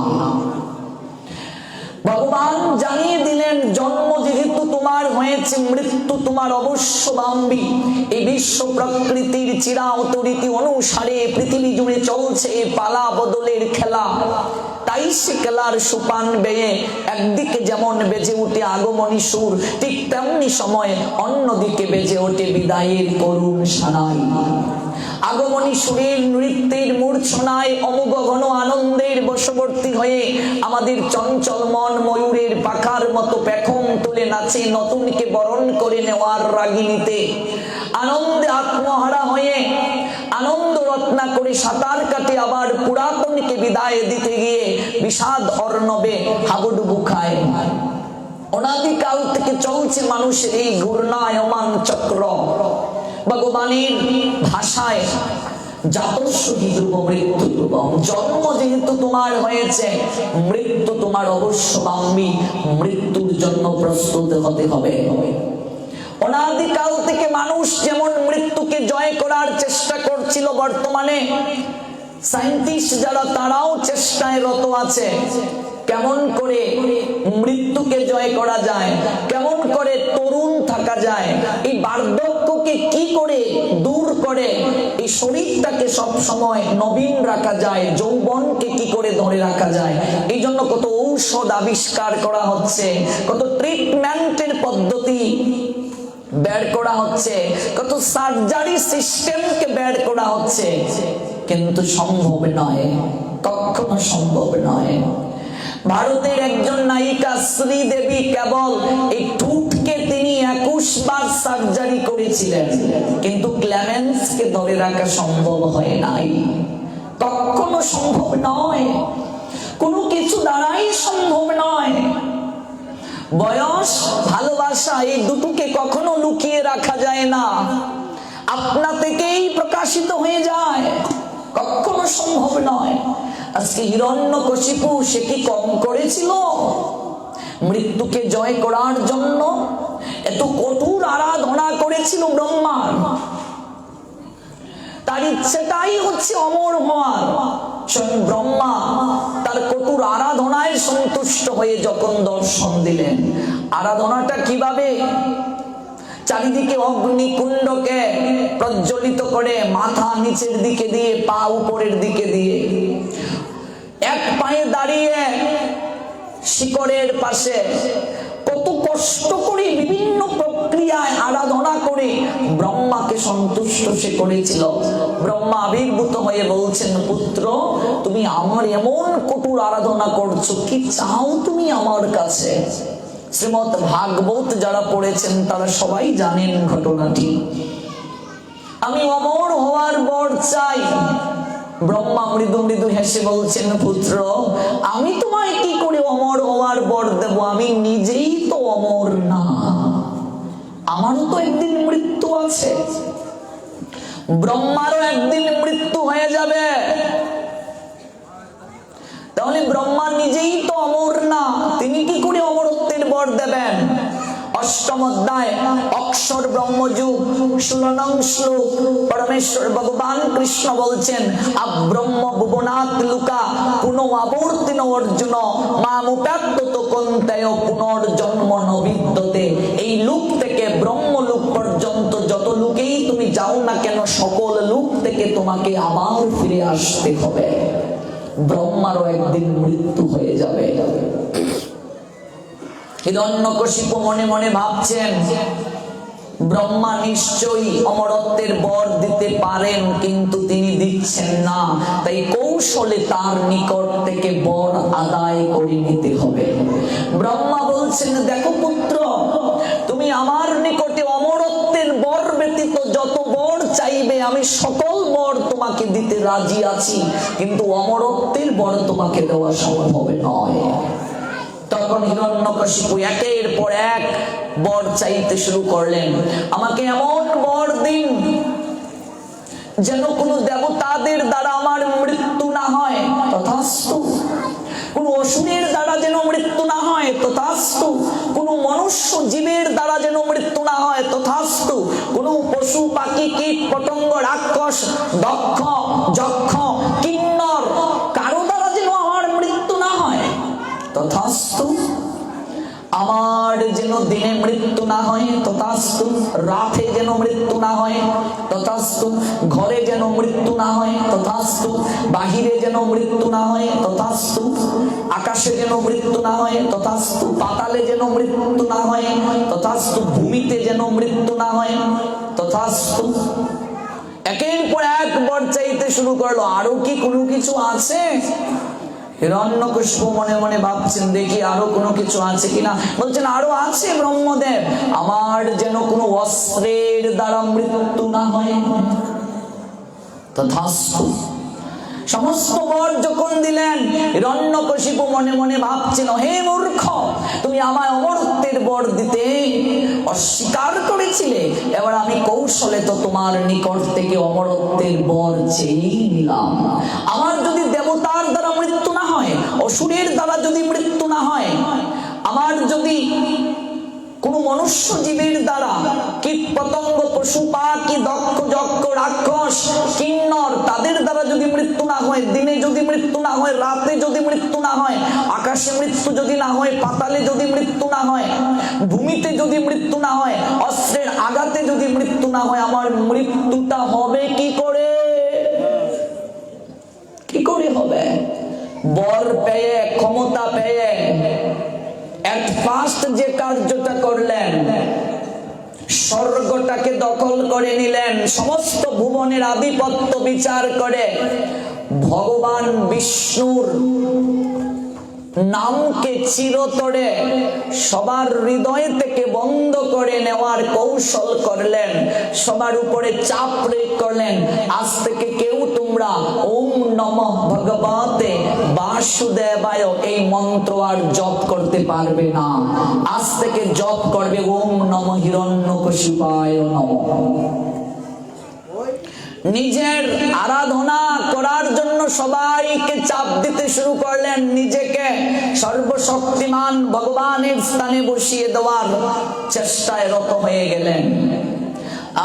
ভগবান জানিয়ে দিলেন জন্ম যেহেতু তোমার হয়েছে, মৃত্যু তোমার অবশ্যম্ভাবী। এই বিশ্ব প্রকৃতির চিরায়ত রীতি অনুসারে পৃথিবী জুড়ে চলছে পালা বদলের খেলা। তাই সে খেলার সোপান বেয়ে একদিকে যেমন বেজে ওঠে আগমনী সুর, ঠিক তেমনি সময় অন্যদিকে বেজে ওঠে বিদায়ের করুণ সানাই। আগমনী সুরের নৃত্যের মূর্ছনায় অমোঘ ঘন আনন্দের বশবর্তী হয়ে আমাদের চঞ্চল মন ময়ূরের পাখার মতো পেখম তুলে নাচে নতুনকে বরণ করে নেওয়ার রাগিনীতে। আনন্দে আত্মহারা হয়ে আনন্দ রত্না করে সাঁতার কাটে আবার পুরাতনকে বিদায় দিতে গিয়ে বিষাদ অর্ণবে হাবুডুবু খায়। অনাদিকাল থেকে চলছে মানুষের এই ঘূর্ণায়মান চক্র। ভগবানের ভাষায় জাতস্যহি ধ্রুব মৃত্যু ধ্রুবম। জন্ম যেহেতু তোমার হয়েছে, মৃত্যু তোমার অবশ্যম্ভাবী। মৃত্যুর জন্য প্রস্তুত হতে হবে। অনাদিকাল থেকে মানুষ যেমন মৃত্যুকে জয় করার চেষ্টা করছিল, বর্তমানে সায়েন্টিস্ট যারা তারাও চেষ্টায় রত আছে কেমন করে মৃত্যুকে জয় করা যায়, কেমন করে তরুণ থাকা যায়, এই বার্ধক্যকে কি করে দূর করে এই শরীরটাকে সব সময় নবীন রাখা যায়, যৌবনকে কি করে ধরে রাখা যায়। এই জন্য কত ঔষধ আবিষ্কার করা হচ্ছে, কত ট্রিটমেন্টের পদ্ধতি বের করা হচ্ছে, কত সার্জারি সিস্টেমকে বের করা হচ্ছে, কিন্তু সম্ভব নয়, কখনো সম্ভব নয়। ভারতের একজন নায়িকা শ্রীদেবী কেবল এই ঠোঁটকে তিনি 21 বার সার্জারি করেছিলেন, কিন্তু ক্লেমেন্সকে ধরে রাখা সম্ভব হয় নাই। কখনো সম্ভব নয়, কোনো কিছু দ্বারাই সম্ভব নয়। বয়স, ভালোবাসা এই দুটোকে কখনো লুকিয়ে রাখা যায় না, আপনা থেকেই প্রকাশিত হয়ে যায়, কখনো সম্ভব নয়। আজকে হিরণ্যকশিপু সে কি কম করেছিল? মৃত্যুকে জয় করার জন্য এত কঠোর আরাধনা করেছিল ব্রহ্মার। তার ইচ্ছেটাই হচ্ছে অমর হওয়ার। স্বয়ং ব্রহ্মা তার কঠোর আরাধনায় সন্তুষ্ট হয়ে যখন দর্শন দিলেন, আরাধনাটা কিভাবে? চারিদিকে অগ্নিকুণ্ডকে প্রজ্বলিত করে, মাথা নিচের দিকে দিয়ে, পা উপরের দিকে দিয়ে, এক পায়ে দাঁড়িয়ে শিকড়ের পাশে কত কষ্ট করে বিভিন্ন প্রক্রিয়ায় আরাধনা করে ব্রহ্মাকে সন্তুষ্ট সে করেছিল। ব্রহ্মা আবির্ভূত হয়ে বলছেন, পুত্র তুমি আমার এমন কঠোর আরাধনা করছো, কি চাও তুমি আমার কাছে? শ্রীমৎ ভাগবত যারা পড়েছেন তারা সবাই জানেন ঘটনাটি। আমি অমর হওয়ার বর চাই। ব্রহ্মা মৃদু মৃদু হেসে বলছেন, পুত্র আমি তোমায় কি করে অমর হওয়ার বর দেব? আমি নিজেই তো অমর না, আমারও তো একদিন মৃত্যু আছে, ব্রহ্মারও একদিন মৃত্যু হয়ে যাবে। তাহলে ব্রহ্মা নিজেই তো অমর না, তিনি কি করে অমরত্বের বর দেবেন? অষ্টম অধ্যায় অক্ষর ব্রহ্মযুগ 16 নং শ্লোক পরমেশ্বর ভগবান কৃষ্ণ বলছেন, আব্রহ্ম ভুবনাৎ লুকা পুনঃআবর্তিন অর্জুন মামুপাত্তত কন্তেয় পুনর্জন্ম নবিদ্যতে। এই লুক থেকে ব্রহ্মলোক পর্যন্ত যত লুকেই তুমি যাও না কেন, সকল লুক থেকে তোমাকে আবার ফিরে আসতে হবে। ব্রহ্মারও একদিন মৃত্যু হয়ে যাবে। হিরণ্যকশিপু মনে মনে ভাবছেন, ব্রহ্মা নিশ্চয়ই অমরত্বের বর দিতে পারেন, কিন্তু তিনি দিচ্ছেন না, তাই কৌশলে তার নিকট থেকে বর আদায় করে নিতে হবে। ব্রহ্মা বলছেন, দেখো পুত্র, তুমি আমার নিকটে অমরত্বের বর ব্যতীত যত বর চাইবে আমি সকল বর তোমাকে দিতে রাজি আছি, কিন্তু অমরত্বের বর তোমাকে দেওয়া সম্ভব নয়। তখন হিরণ্যকশিপু একের পর এক বর চাইতে শুরু করলেন, আমাকে এমন বর দিন যেন কোন দেবতাদের দ্বারা আমার মৃত্যু না হয়, তথাস্তু। কোন অসুরের দ্বারা যেন মৃত্যু না হয়, তথাস্তু। কোন মনুষ্য জীবের দ্বারা যেন মৃত্যু না হয়, তথাস্তু। কোন পশু পাখি কীট পতঙ্গ রাক্ষস দক্ষ যক্ষ কিন্নর কারো দ্বারা যেন আমার মৃত্যু না হয়, তথাস্তু। আমার যেন দিনে মৃত্যু না হয়, তথাস্তু। রাতে যেন মৃত্যু না হয়, তথাস্তু। ঘরে যেন মৃত্যু না হয়, তথাস্তু। বাহিরে যেন মৃত্যু না হয়, তথাস্তু। আকাশে যেন মৃত্যু না হয়, তথাস্তু। পাতালে যেন মৃত্যু না হয়, তথাস্তু। ভূমিতে যেন মৃত্যু না হয়, তথাস্তু। একের পর এক বর চাইতে শুরু করলো। আরো কি কোনো কিছু আছে? হিরণ্যকশিপু মনে মনে ভাবছেন, দেখি আরো কোনো কিছু আছে কিনা। বলছেন, আরো আছে ব্রহ্মদেব, আমার যেন কোনো অস্ত্রের দ্বারা মৃত্যু না হয়, তথাস্তু। সমস্ত বর যখন দিলেন, হিরণ্যকশিপু মনে মনে ভাবছেন, হে মূর্খ, তুমি আমায় অমরত্বের বর দিতে অস্বীকার করেছিলে, এবার আমি কৌশলে তো তোমার নিকট থেকে অমরত্বের বর চেয়েই নিলাম। আমার যদি দেবতার দ্বারা মৃত্যু না হয়, অসুরের দ্বারা যদি মৃত্যু না হয়, আমার যদি কোন মনুষ্য জীবের দ্বারা কীট পতঙ্গ পশু পাখি দক্ষ যক্ষ রাক্ষস কিন্নর তাদের দ্বারা যদি মৃত্যু না হয়, দিনে যদি মৃত্যু না হয়, রাতে যদি মৃত্যু না হয়, আকাশে মৃত্যু যদি না হয়, পাতালে যদি মৃত্যু না হয়, ভূমিতে যদি মৃত্যু না হয়, অস্ত্রের আঘাতে যদি মৃত্যু না হয়, আমার মৃত্যুটা হবে কি করে? কি করে হবে? বর পেয়ে, ক্ষমতা পেয়ে এট ফার্স্ট যে কার্যটা করলেন, স্বর্গটাকে দখল করে নিলেন, সমস্ত ভুবনের আধিপত্য বিচার করে ভগবান বিষ্ণুর নামকে চিরতরে সবার হৃদয় থেকে বন্ধ করে নেওয়ার কৌশল করলেন, সবার উপরে চাপ প্রয়োগ করলেন। আজ থেকে কেউ তোমরা ওম নমঃ ভগবতে বাসুদেবায় এই মন্ত্র আর জপ করতে পারবে না। আজ থেকে জপ করবে ওম নমঃ হিরণ্যকশিপায় নমঃ। নিজের আরাধনা করার জন্য সবাইকে চাপ দিতে শুরু করলেন, নিজেকে সর্বশক্তিমান ভগবানের স্থানে বসিয়ে দেওয়ার চেষ্টায় রত হয়ে গেলেন।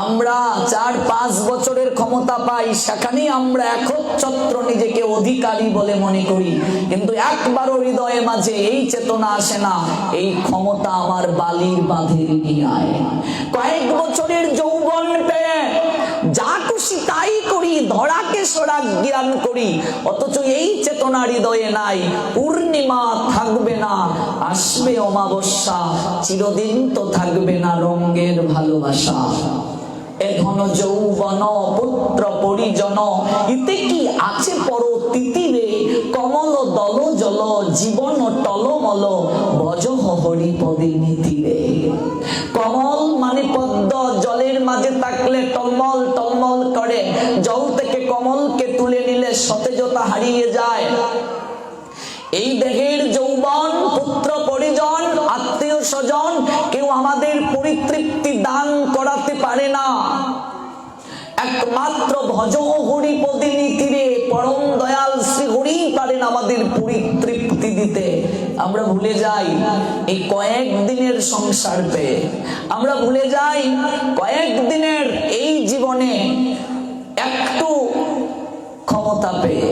আমরা 4-5 বছরের ক্ষমতা পাই, সেখানেই আমরা একচ্ছত্র নিজেকে অধিকারী বলে মনে করি, কিন্তু একবারও হৃদয়ে মাঝে এই চেতনা আসে না এই ক্ষমতা আমার বালির বাঁধের নিয়ায়। কয়েক বছরের যৌবন পেয়ে যা খুশি তাই করি, ধরাকে সরা জ্ঞান করি, অথচ এই চেতনা হৃদয়ে নাই। পূর্ণিমা থাকবে না, আসবে অমাবস্যা, চিরদিন তো থাকবে না রঙের ভালোবাসা। এখন যৌবন পুত্র পরিজন, ইতে কি আছে পর তিতিরে, কমল দল জল জীবন টলমল, ভজ হরিপদে নীতিরে। কমল মানে পদ্ম, জলের মাঝে থাকলে টলমল টলমল করে, জল থেকে কমলকে তুলে নিলে সতেজতা হারিয়ে যায়। এই দেহের যৌবন, পুত্র পরিজন, আত্মীয় স্বজন কেউ আমাদের পরিতৃপ্তি দান করাতে পারে না। একমাত্র ভজ হরিপদে নীতিরে, পরম দয়াল শ্রী হরি পারেন আমাদের পরিতৃপ্তি দিতে। আমরা ভুলে যাই এই কয়েকদিনের সংসার পেয়ে, আমরা ভুলে যাই কয়েকদিনের এই জীবনে একটু ক্ষমতা পেয়ে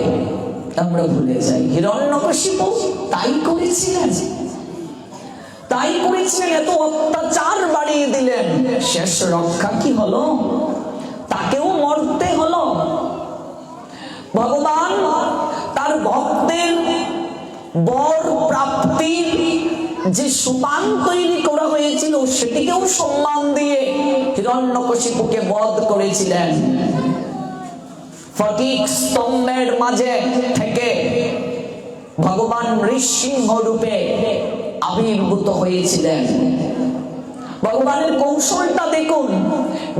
আমরা ভুলে যাই। হিরণ্যকশিপু তাই করেছিলেন, তাই করেছিলেন, এত অত্যাচার বাড়িয়ে দিলেন, শেষ রক্ষা কি হলো? তাকেও মরতে হলো। ভগবান তার ভক্তের বর প্রাপ্তির যে সোপান তৈরি করা হয়েছিল সেটিকেও সম্মান দিয়ে হিরণ্যকশিপুকে বধ করেছিলেন। ফটিক স্তম্ভের মাঝে থেকে ভগবান নৃসিংহ রূপে আবির্ভূত হয়েছিলেন। ভগবানের কৌশলটা দেখুন,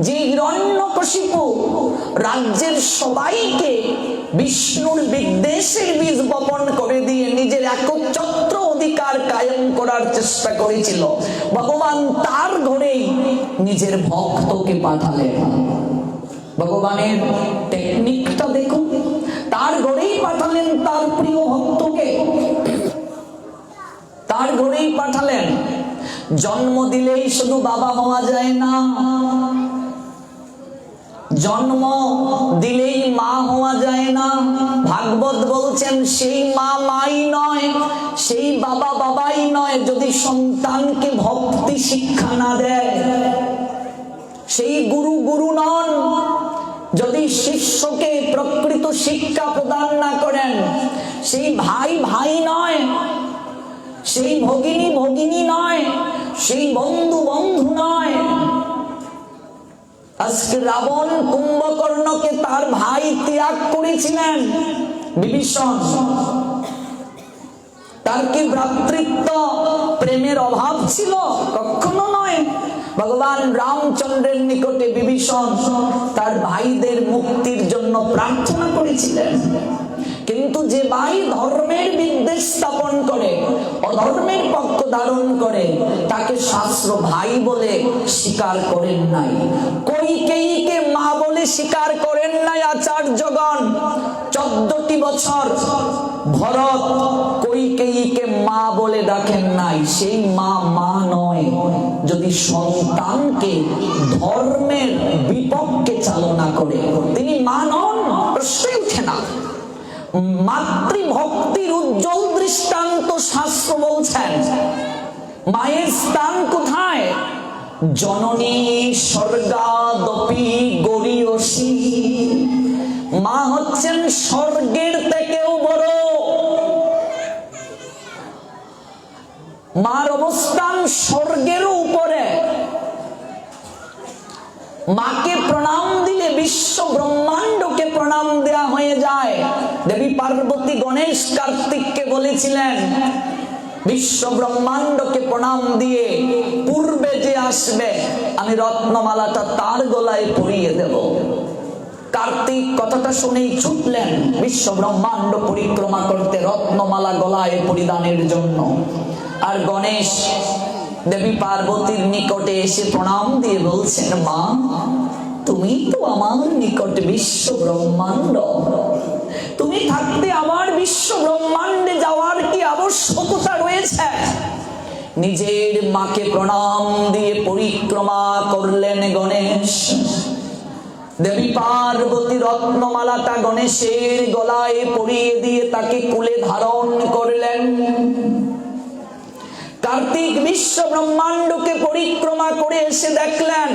যে হিরণ্যকশিপু রাজ্যের সবাইকে বিষ্ণুর বিদ্বেষের বীজ বপন করে দিয়ে নিজের একচ্ছত্র অধিকার কায়েম করার চেষ্টা করেছিল, ভগবান তার ঘরেই নিজের ভক্তকে পাঠালেন। ভগবানের টেকনিকটা দেখুন, তার ঘরেই পাঠালেন তার প্রিয় ভক্তকে, তার ঘরেই পাঠালেন। জন্ম দিলেই শুধু বাবা হওয়া যায় না, জন্ম দিলেই মা হওয়া যায় না। ভাগবত বলছেন সেই মা মাই নয়, সেই বাবা বাবাই নয়, যদি সন্তানকে ভক্তি শিক্ষা না দেয়, সেই গুরু গুরু নন, যদি শিষ্যকে প্রকৃত শিক্ষা প্রদান না করেন, সেই ভাই ভাই নয়, সেই ভগিনী ভগিনী নয়, সেই বন্ধু বন্ধু নয়। আজকে রাবণ কুম্ভকর্ণকে তার ভাই ত্যাগ করেছিলেন বিভীষণ। তার কি ভ্রাতৃত্ব প্রেমের অভাব ছিল? কখনো নয়। ভগবান রামচন্দ্রের নিকটে বিভীষণ তার ভাইদের মুক্তির জন্য প্রার্থনা করেছিলেন, কিন্তু যে ভাই ধর্মের বিদ্বেষ স্থাপন করে, অধর্মের পক্ষ ধারণ করে, তাকে শাস্ত্র ভাই বলে স্বীকার করেন নাই। কইকেয়ীকে মা বলে স্বীকার করেন নাই আচার্যগণ। 14টি বছর ভরত কইকেয়ীকে মা বলে ডাকেন নাই। সেই মা মা নয় যদি সন্তানকে ধর্মের বিপক্ষে চালনা করে, তিনি মা নন, প্রশ্নই উঠে না। মাতৃভক্তির উজ্জ্বল দৃষ্টান্ত শাস্ত্র বলছেন। মায়ের স্থান কোথায়? জননী স্বর্গাদপি গরীয়সী, মা হচ্ছেন স্বর্গের থেকেও বড়। মার অবস্থান স্বর্গেরও উপরে। মাকে প্রণাম দিলে বিশ্ব ব্রহ্মাণ্ডকে প্রণাম দেয়া হয়ে যায়। দেবী পার্বতী গণেশ কার্তিককে বলেছিলেন, বিশ্ব ব্রহ্মাণ্ডকে প্রণাম দিয়ে পূর্বে যে আসবে আমি রত্নমালাটা তার গলায় পরিয়ে দেব। কার্তিক কথাটা শুনেই ছুটলেন বিশ্ব ব্রহ্মাণ্ড পরিক্রমা করতে রত্নমালা গলায় পরিধানের জন্য। আর গণেশ দেবী পার্বতীর নিকটে এসে প্রণাম দিয়ে বলছেন, মা তুমি তো আমার নিকট বিশ্ব ব্রহ্মাণ্ড, তুমি থাকতে আমার বিশ্ব ব্রহ্মাণ্ডে যাওয়ার কি আবশ্যকতা রয়েছে? নিজের মাকে প্রণাম দিয়ে পরিক্রমা করলেন গণেশ। দেবী পার্বতী রত্নমালাটা গণেশের গলায় পরিয়ে দিয়ে তাকে কুলে ধারণ করলেন। কার্তিক বিশ্ব ব্রহ্মাণ্ডকে পরিক্রমা করে এসে দেখলেন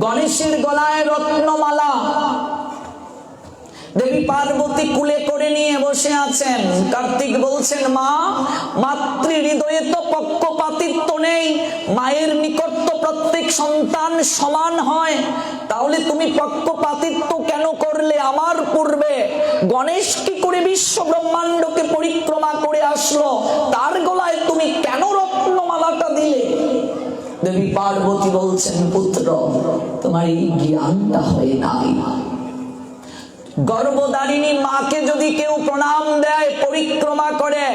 গণেশের গলায় রত্নমালা, দেবী পার্বতী কুলে করে নিয়ে বসে আছেন। কার্তিক বলছেন, মা মাতৃ হৃদয়ে তো পক্ষপাতিত্ব নেই, মায়ের নিকট তো প্রত্যেক সন্তান সমান হয়, তাহলে তুমি পক্ষপাতিত্ব কেন করলে? আমার পূর্বে গণেশ কি করে বিশ্ব ব্রহ্মাণ্ডকে পরিক্রমা করে আসলো, তার গলায় তুমি কেন রত্নমালাটা দিলে? দেবী পার্বতী বলছেন, পুত্র তোমার এই জ্ঞানটা হয়ে নাই। গর্ভধারিণী মাকে যদি কেউ প্রণাম দেয়, পরিক্রমা করে,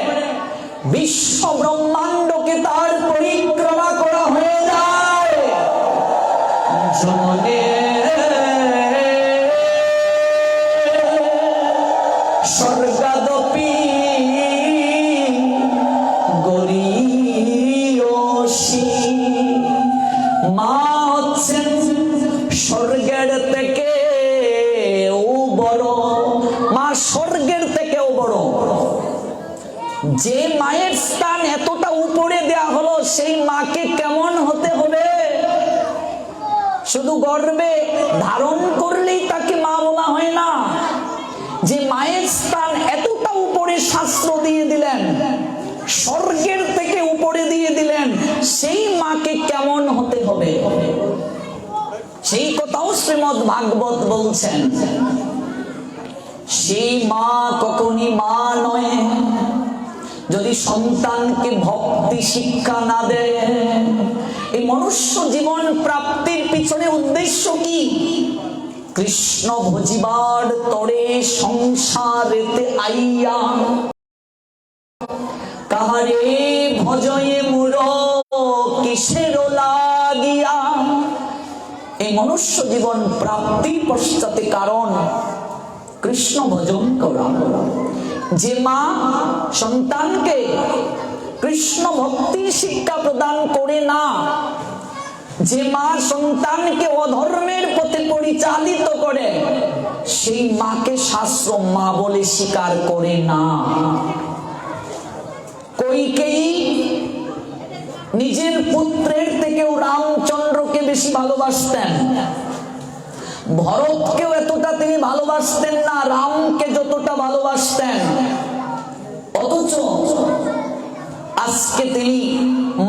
বিশ্ব ব্রহ্মাণ্ডকে তার পরিক্রমা করা হয়ে যায়। স্বর্গাদপি গরীয়সী, মা হচ্ছেন স্বর্গের থেকে বড়, মা স্বর্গের থেকেও বড়। যে মায়ের স্থান এতটা উপরে দেয়া হলো, সেই মাকে কেমন হতে হবে? শুধু গর্ভে ধারণ করলেই তাকে মা বলা হয় না। যে মায়ের স্থান এতটা উপরে শাস্ত্র দিয়ে দিলেন, স্বর্গের থেকে উপরে দিয়ে দিলেন, সেই মাকে কেমন হতে হবে সেই কথাও শ্রীমদ্ ভাগবত বলছেন। সেই মা কখনই মা নয় যদি সন্তানকে ভক্তি শিক্ষা না দেয়। এই মনুষ্য জীবন প্রাপ্তির পিছনে উদ্দেশ্য কি? কৃষ্ণ ভজিবার তরে সংসারেতে আইয়া কাহারে ভজয়ে মুর কিসের লাগিয়া। এই মনুষ্য জীবন প্রাপ্তির পশ্চাতে কারণ কৃষ্ণ ভজন করা। যে মা সন্তানকে কৃষ্ণ ভক্তির শিক্ষা প্রদান করে না, যে মা সন্তানকে অধর্মের পথে পরিচালিত করে, সেই মাকে শাস্ত্র মা বলে স্বীকার করে না। কইকেয়ী নিজের পুত্রের থেকেও রামচন্দ্রকে বেশি ভালোবাসতেন, ভরতকেও এতটা তিনি ভালোবাসতেন না রামকে যতটা ভালোবাসতেন। অথচ আজকে তিনি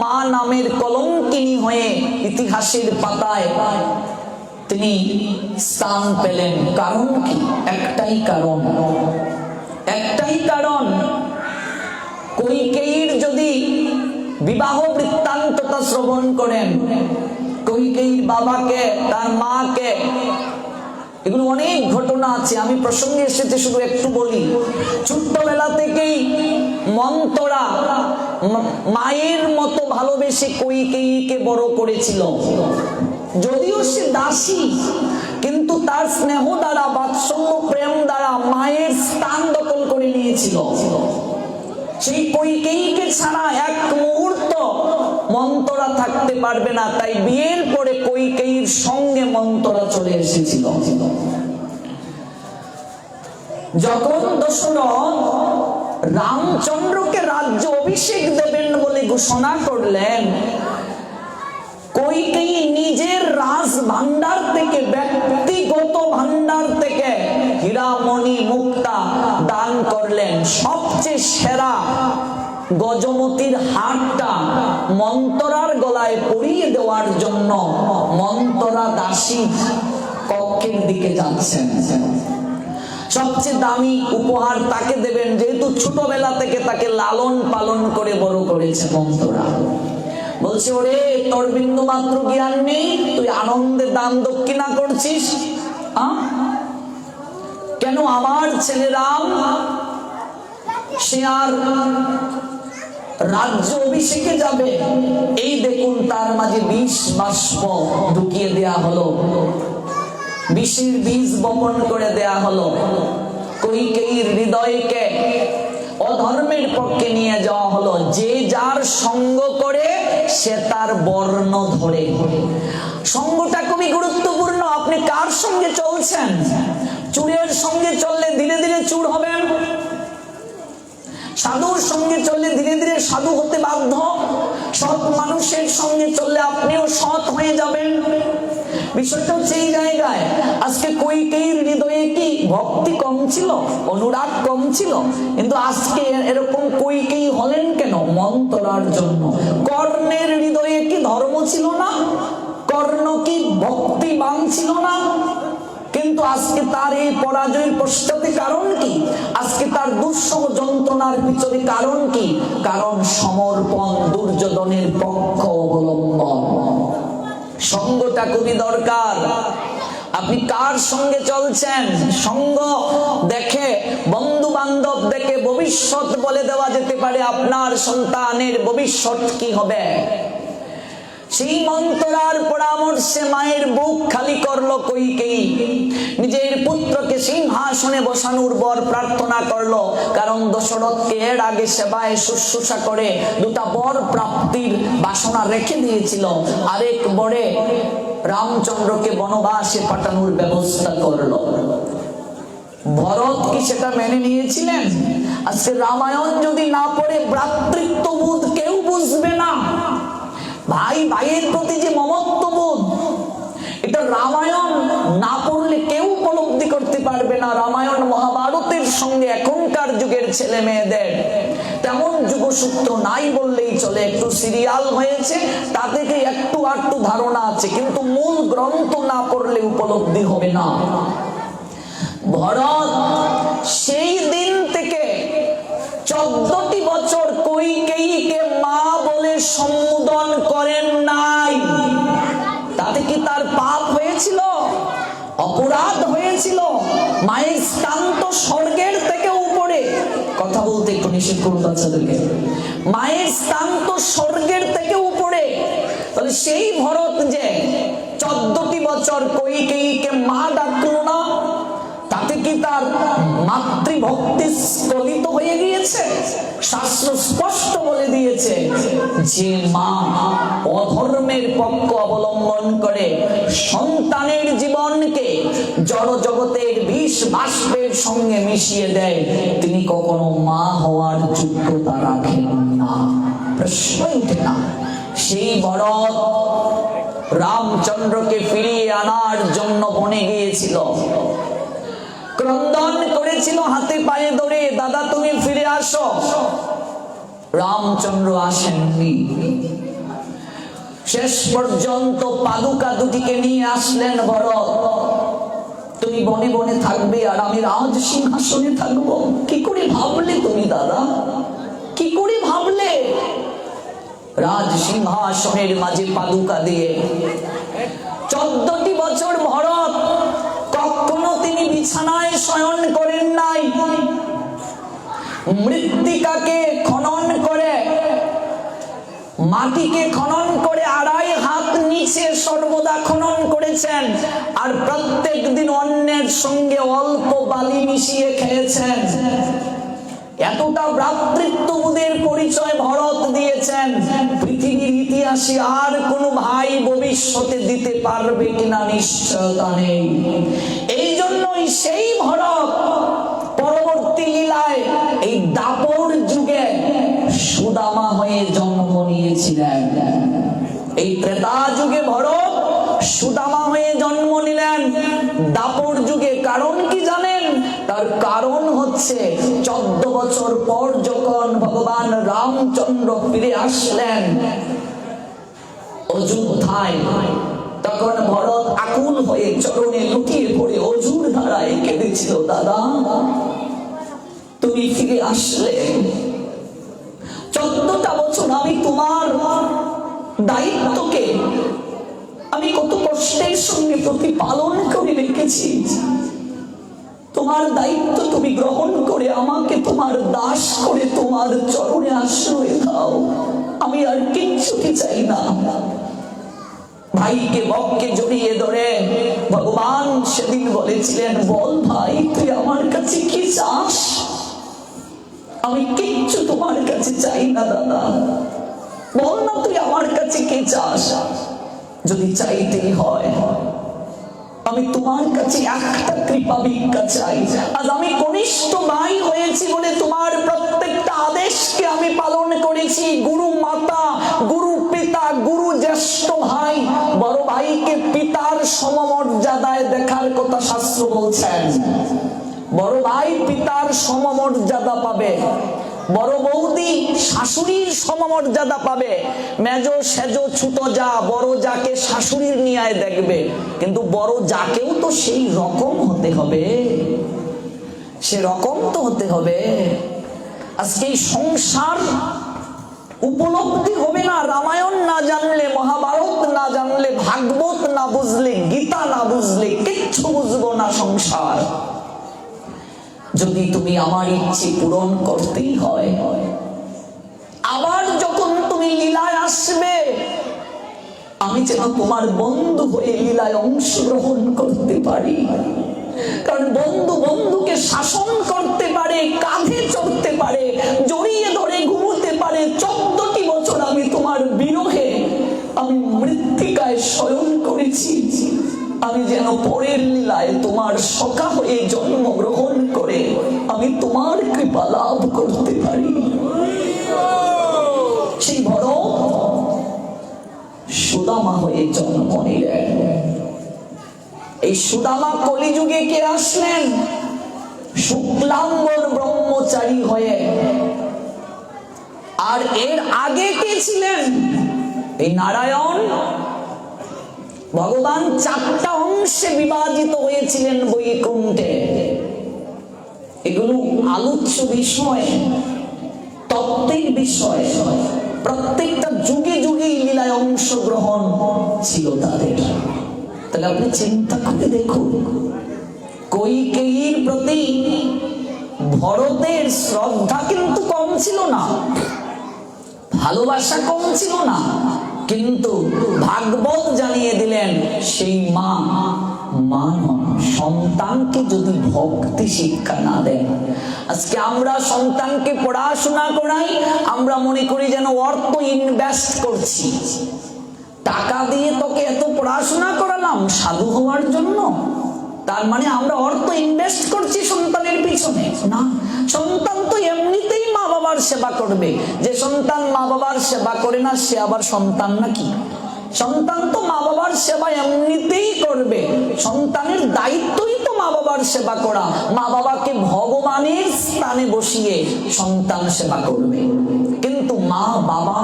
মা নামের কলঙ্কিনী হয়ে ইতিহাসের পাতায় তিনি স্থান পেলেন। কারণ কি? একটাই কারণ, কইকেয়ীর যদি বিবাহ বৃত্তান্তটা শ্রবণ করেন, কইকেয়ীর বাবাকে, তার মাকে, এগুলো অনেক ঘটনা আছে, আমি প্রসঙ্গে এসেছে শুধু একটু বলি। ছোট্টবেলা থেকেই মন্থরা মায়ের মতো ভালোবেসে কইকেয়ীকে বড় করেছিল। যদিও সে দাসী, কিন্তু তার স্নেহ দ্বারা, বাৎসল্য প্রেম দ্বারা মায়ের স্থান দখল করে নিয়েছিল। সেই কইকেয়ীকে ছাড়া এক মুহূর্ত মন্থরা থাকতে পারবে না, তাই বিয়ের পরে কইকেয়ীর সঙ্গে মন্থরা চলে এসেছিল। যখন দশরথ রামচন্দ্রকে রাজ্য অভিষেক দেবেন বলে ঘোষণা করলেন, কইকেয়ী নিজের রাজ ভান্ডার থেকে, ব্যক্তিগত ভান্ডার থেকে হীরামণি মুক্তা দান করলেন। সবচেয়ে সেরা গজমতির হারটা মন্তরার গলায় পরিয়ে দেওয়ার জন্য মন্তরা দাসী কক্ষের দিকে যাচ্ছেন। সবচেয়ে দামি উপহার তাকে দেবেন, যেহেতু ছোটবেলা থেকে তাকে লালন পালন করে বড় করেছে মন্তরা। বলছে, ওরে তোর বিন্দু মাত্র জ্ঞান নেই, তুই আনন্দে দান দক্ষিণা করছিস। কেন আমার ছেলে রাম সে আর রাজ্য অভিষেকে যাবে, এই দেখুন তার মাঝে বিষ বাষ্প ঢুকিয়ে দেয়া হলো, বিষের বীজ বপন করে দেয়া হলো। কইকেয়ীর হৃদয়কে অধর্মের পক্ষে নিয়ে যাওয়া হলো। যে যার সঙ্গ করে সে তার বর্ণ ধরে। সঙ্গটা খুবই গুরুত্বপূর্ণ। আপনি কার সঙ্গে চলছেন? চুরের সঙ্গে চললে ধীরে ধীরে চুর হবেন, সাধুর সঙ্গে চললে ধীরে ধীরে সাধু হতে বাধ্য, সৎ মানুষের সঙ্গে চললে আপনিও সৎ হয়ে যাবেন। বিষয়টা হচ্ছে এই জায়গায়। আজকে কইকেয়ীর হৃদয়ে কি ভক্তি কম ছিল, অনুরাগ কম ছিল? কিন্তু আজকে এরকম কইকেয়ী হলেন কেন? মন্তরার জন্য। কর্ণের হৃদয়ে কি ধর্ম ছিল না? কর্ণ কি ভক্তিবান ছিল না? কিন্তু আজকে তার এই পরাজয়ের পশ্চাতে কারণ কি? আজকে তার দুঃসহ যন্ত্রণার পিছনে কারণ কি? কারণ সমর্পণ, দুর্যোধনের পক্ষ অবলম্বন। সঙ্গটা খুবই দরকার। আপনি কার সঙ্গে চলছেন? সঙ্গ দেখে, বন্ধু বান্ধব দেখে ভবিষ্যৎ বলে দেওয়া যেতে পারে আপনার সন্তানের ভবিষ্যৎ কি হবে। সেই মন্তরার পরামর্শে মায়ের বুক খালি করলো কইকেয়ী, নিজের পুত্রকে সিংহাসনে বসানোর বর প্রার্থনা করলো। কারণ দশরথকে এর আগে সেবায় শুশ্রূষা করে দুটা বর প্রাপ্তির বাসনা রেখে দিয়েছিল। আরেক বরে রামচন্দ্রকে বনবাসে পাঠানোর ব্যবস্থা করলো। ভরত কি সেটা মেনে নিয়েছিলেন? আজকে রামায়ণ যদি না পড়ে ভ্রাতৃত্ববোধ কেউ বুঝবে না। ভাই ভাইয়ের প্রতি যে মমত্ববোধ, এটা রামায়ণ না পড়লে কেউ উপলব্ধি করতে পারবে না। রামায়ণ মহাভারতের সঙ্গে এখনকার যুগের ছেলে মেয়েদের তেমন যুগসূত্র নাই বললেই চলে। একটু সিরিয়াল হয়েছে, তা থেকে একটু আধটু ধারণা আছে, কিন্তু মূল গ্রন্থ না পড়লে উপলব্ধি হবে না। ভরত সেই দিন থেকে 14টি বছর কইকেয়ীকে মা বলে সম্বোধন করেন নাই। তাতে কি তার পাপ হয়েছিল? অপরাধ হয়েছিল? মায়ের স্থান তো স্বর্গের থেকে উপরে। কথা বলতে একটু নিষেধ করুন বাচ্চাদেরকে। মায়ের স্থান তো স্বর্গের থেকে উপরে। তাহলে সেই ভরত যে 14টি বছর কইকেয়ীকে মা ডাকলো না, তাতে কি তার মাতৃভক্তি স্খলিত হয়ে গিয়েছে? শাস্ত্র স্পষ্ট বলে দিয়েছে যে মা অধর্মের পক্ষ অবলম্বন করে সন্তানের জীবনকে জড় জগতের বিষ বাষ্পের সঙ্গে মিশিয়ে দেয়, তিনি কখনো মা হওয়ার যোগ্যতা রাখেন না। প্রশ্নই ওঠে না। সেই ভরত রামচন্দ্রকে ফিরিয়ে আনার জন্য বনে গিয়েছিল, ক্রন্দন করেছিল হাতে পায়ে ধরে, দাদা তুমি ফিরে আসো। রামচন্দ্র আসেননি। শেষ পর্যন্ত পাদুকা দুটিকে নিয়ে আসলেন ভরত। তুমি বনে বনে থাকবে আর আমি রাজ সিংহাসনে থাকবো। কি করে ভাবলে তুমি দাদা? কি করে ভাবলে? রাজ সিংহাসনের মাঝে পাদুকা দিয়ে 14টি বছর ভরত কখনো তিনি বিছানায় শয়ন করেন নাই। মৃত্তিকাকে খনন করে, মাটিকে খনন করে 2.5 হাত নিচে সর্বদা খনন করেছেন। আর প্রত্যেক দিন অন্যের সঙ্গে অল্প বালি মিশিয়ে খেয়েছেন। এতটা ভ্রাতৃত্ববোধের পরিচয় ভরত দিয়েছেন, পৃথিবীর ইতিহাসে আর কোন ভাই ভবিষ্যতে দিতে পারবে কিনা নিশ্চয়তা নেই। এই জন্যই সেই ভরত পরবর্তী লীলায় এই দাপর যুগে সুদামা হয়ে জন্ম নিয়েছিলেন। এই ত্রেতা যুগে ভরত সুদামা হয়ে জন্ম নিলেন। দাপর যুগে কারণ কি জানেন? তার কারণ হচ্ছে 14 বছর পর যখন ভগবান রামচন্দ্র ফিরে আসলেন অযোধ্যায়, তখন ভরত আকুল হয়ে চরণে লুটিয়ে পড়ে অজুর ধারায় কেঁদেছিল, দাদা তুমি ফিরে আসলে। 14টা বছর আমি তোমার দায়িত্বকে আমি কত কষ্টের সঙ্গে প্রতিপালন করে রেখেছি। তোমার দায়িত্ব তুমি গ্রহণ করে আমাকে তোমার দাস করে তোমার চরণে আশ্রয় দাও। আমি আর কিচ্ছুটি চাই না। ভাইকে বককে জড়িয়ে ধরে ভগবান সেদিন বলেছিলেন, বল ভাই তুই আমার কাছে কি চাস? আমি কিচ্ছু তোমার কাছে চাই না দাদা, বল না তুই আমার কাছে কি চাস? যদি চাইতেই হয় আমি তোমার কাছে একটা কৃপা ভিক্ষা চাই। আজ আমি কনিষ্ঠ ভাই হয়েছি বলে তোমার প্রত্যেকটা আদেশকে আমি পালন করেছি। গুরু মাতা, গুরু পিতা, গুরু জ্যেষ্ঠ ভাই, বড় ভাইকে পিতার সমমর্যাদায় দেখার কথা শাস্ত্র বলছেন। বড় ভাই পিতার সমমর্যাদা পাবে, বড় বৌদি শাশুড়ির সমমর্যাদা পাবে। মেজ সেজ ছোট যা বড় যাকে শাশুড়ির নিয়ে দেখবে, কিন্তু বড় যাকেও তো সেই রকম হতে হবে, সে রকম তো হতে হবে। আজকে এই সংসার উপলব্ধি হবে না রামায়ণ না জানলে, মহাভারত না জানলে, ভাগবত না বুঝলে, গীতা না বুঝলে কিচ্ছু বুঝবো না সংসার। যদি তুমি আমার ইচ্ছে পূরণ করতেই হয়, আবার যখন তুমি লীলায় আসবে, আমি যেন তোমার বন্ধু হয়ে লীলায় অংশগ্রহণ করতে পারি। কারণ বন্ধু বন্ধুকে শাসন করতে পারে, কাঁধে চড়তে পারে, জড়িয়ে ধরে ঘুমোতে পারে। 14টি বছর আমি তোমার বিরহে আমি মৃত্তিকায় শয়ন করেছি। আমি যেন পরের লীলায় তোমার সখা হয়ে জন্মগ্রহণ করে আমি তোমার কৃপা লাভ করতে পারি। সেই বড় সুদামা হয়ে জন্ম নিলেন। এই সুদামা কলিযুগে কে আসলেন? শুক্লাম্বর ব্রহ্মচারী হয়ে। আর এর আগে কে ছিলেন? এই নারায়ণ ভগবান 4টা অংশে বিভাজিত হয়েছিলেন বৈকুণ্ঠে। এগুলো আলোচ্য বিষয়, তত্ত্বের বিষয়। প্রত্যেকটা যুগে যুগে লীলায় অংশগ্রহণ ছিল তাদের। তাহলে আপনি চিন্তা করে দেখুন, কৈকেয়ীর প্রতি ভরতের শ্রদ্ধা কিন্তু কম ছিল না, ভালোবাসা কম ছিল না, কিন্তু ভাগবত জানিয়ে দিলেন সেই মা নন। সন্তানকে যদি ভক্তি শিক্ষা না দেন, আজকে আমরা সন্তানকে পড়াশোনা করাই, আমরা মনে করি যেন অর্থ ইনভেস্ট করছি। টাকা দিয়ে তোকে এত পড়াশোনা করালাম সাধু হওয়ার জন্য, তার মানে আমরা অর্থ ইনভেস্ট করছি সন্তানের পিছনে। না, সন্তান তো এমনিতেই মা বাবার সেবা করবে। যে সন্তান মা বাবার সেবা করে না সে আবার সন্তান নাকি? সন্তান তো মা বাবার সেবা এমনিতেই করবে। সন্তানের দায়িত্বই তো মা বাবার সেবা করা। মা বাবাকে ভগবানের স্থানে বসিয়ে সন্তান সেবা করবে। কিন্তু মা বাবা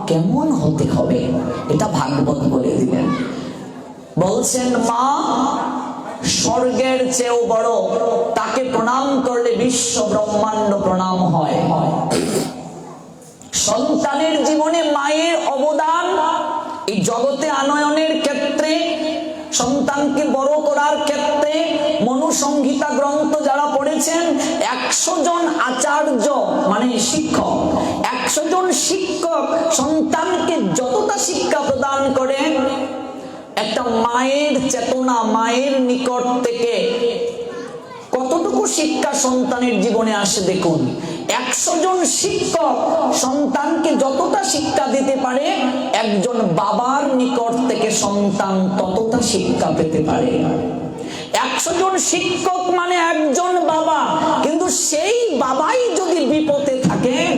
কেমন হতে হবে এটা ভাগবত বলে দিলেন। বলছেন মা স্বর্গের চেয়েও বড়, তাকে প্রণাম করলে বিশ্ব ব্রহ্মাণ্ড প্রণাম হয়। সন্তানের জীবনে মায়ের অবদান এই জগতে আনয়নের ক্ষেত্রে, সন্তানকে বড় করার ক্ষেত্রে মনুসংহিতা গ্রন্থ যারা পড়েছেন, 100 জন আচার্য মানে শিক্ষক, 100 জন শিক্ষক সন্তানকে যতটা শিক্ষা প্রদান করে, একটা মায়ের চেতনা, মায়ের নিকট থেকে কতটুকু শিক্ষা সন্তানের জীবনে আসে দেখুন। 100 জন শিক্ষক সন্তানকে যতটা শিক্ষা দিতে পারে, একজন বাবার নিকট থেকে সন্তান ততটা শিক্ষা পেতে পারে। 100 জন শিক্ষক মানে একজন বাবা, কিন্তু সেই বাবাই যদি বিপথে থাকেন,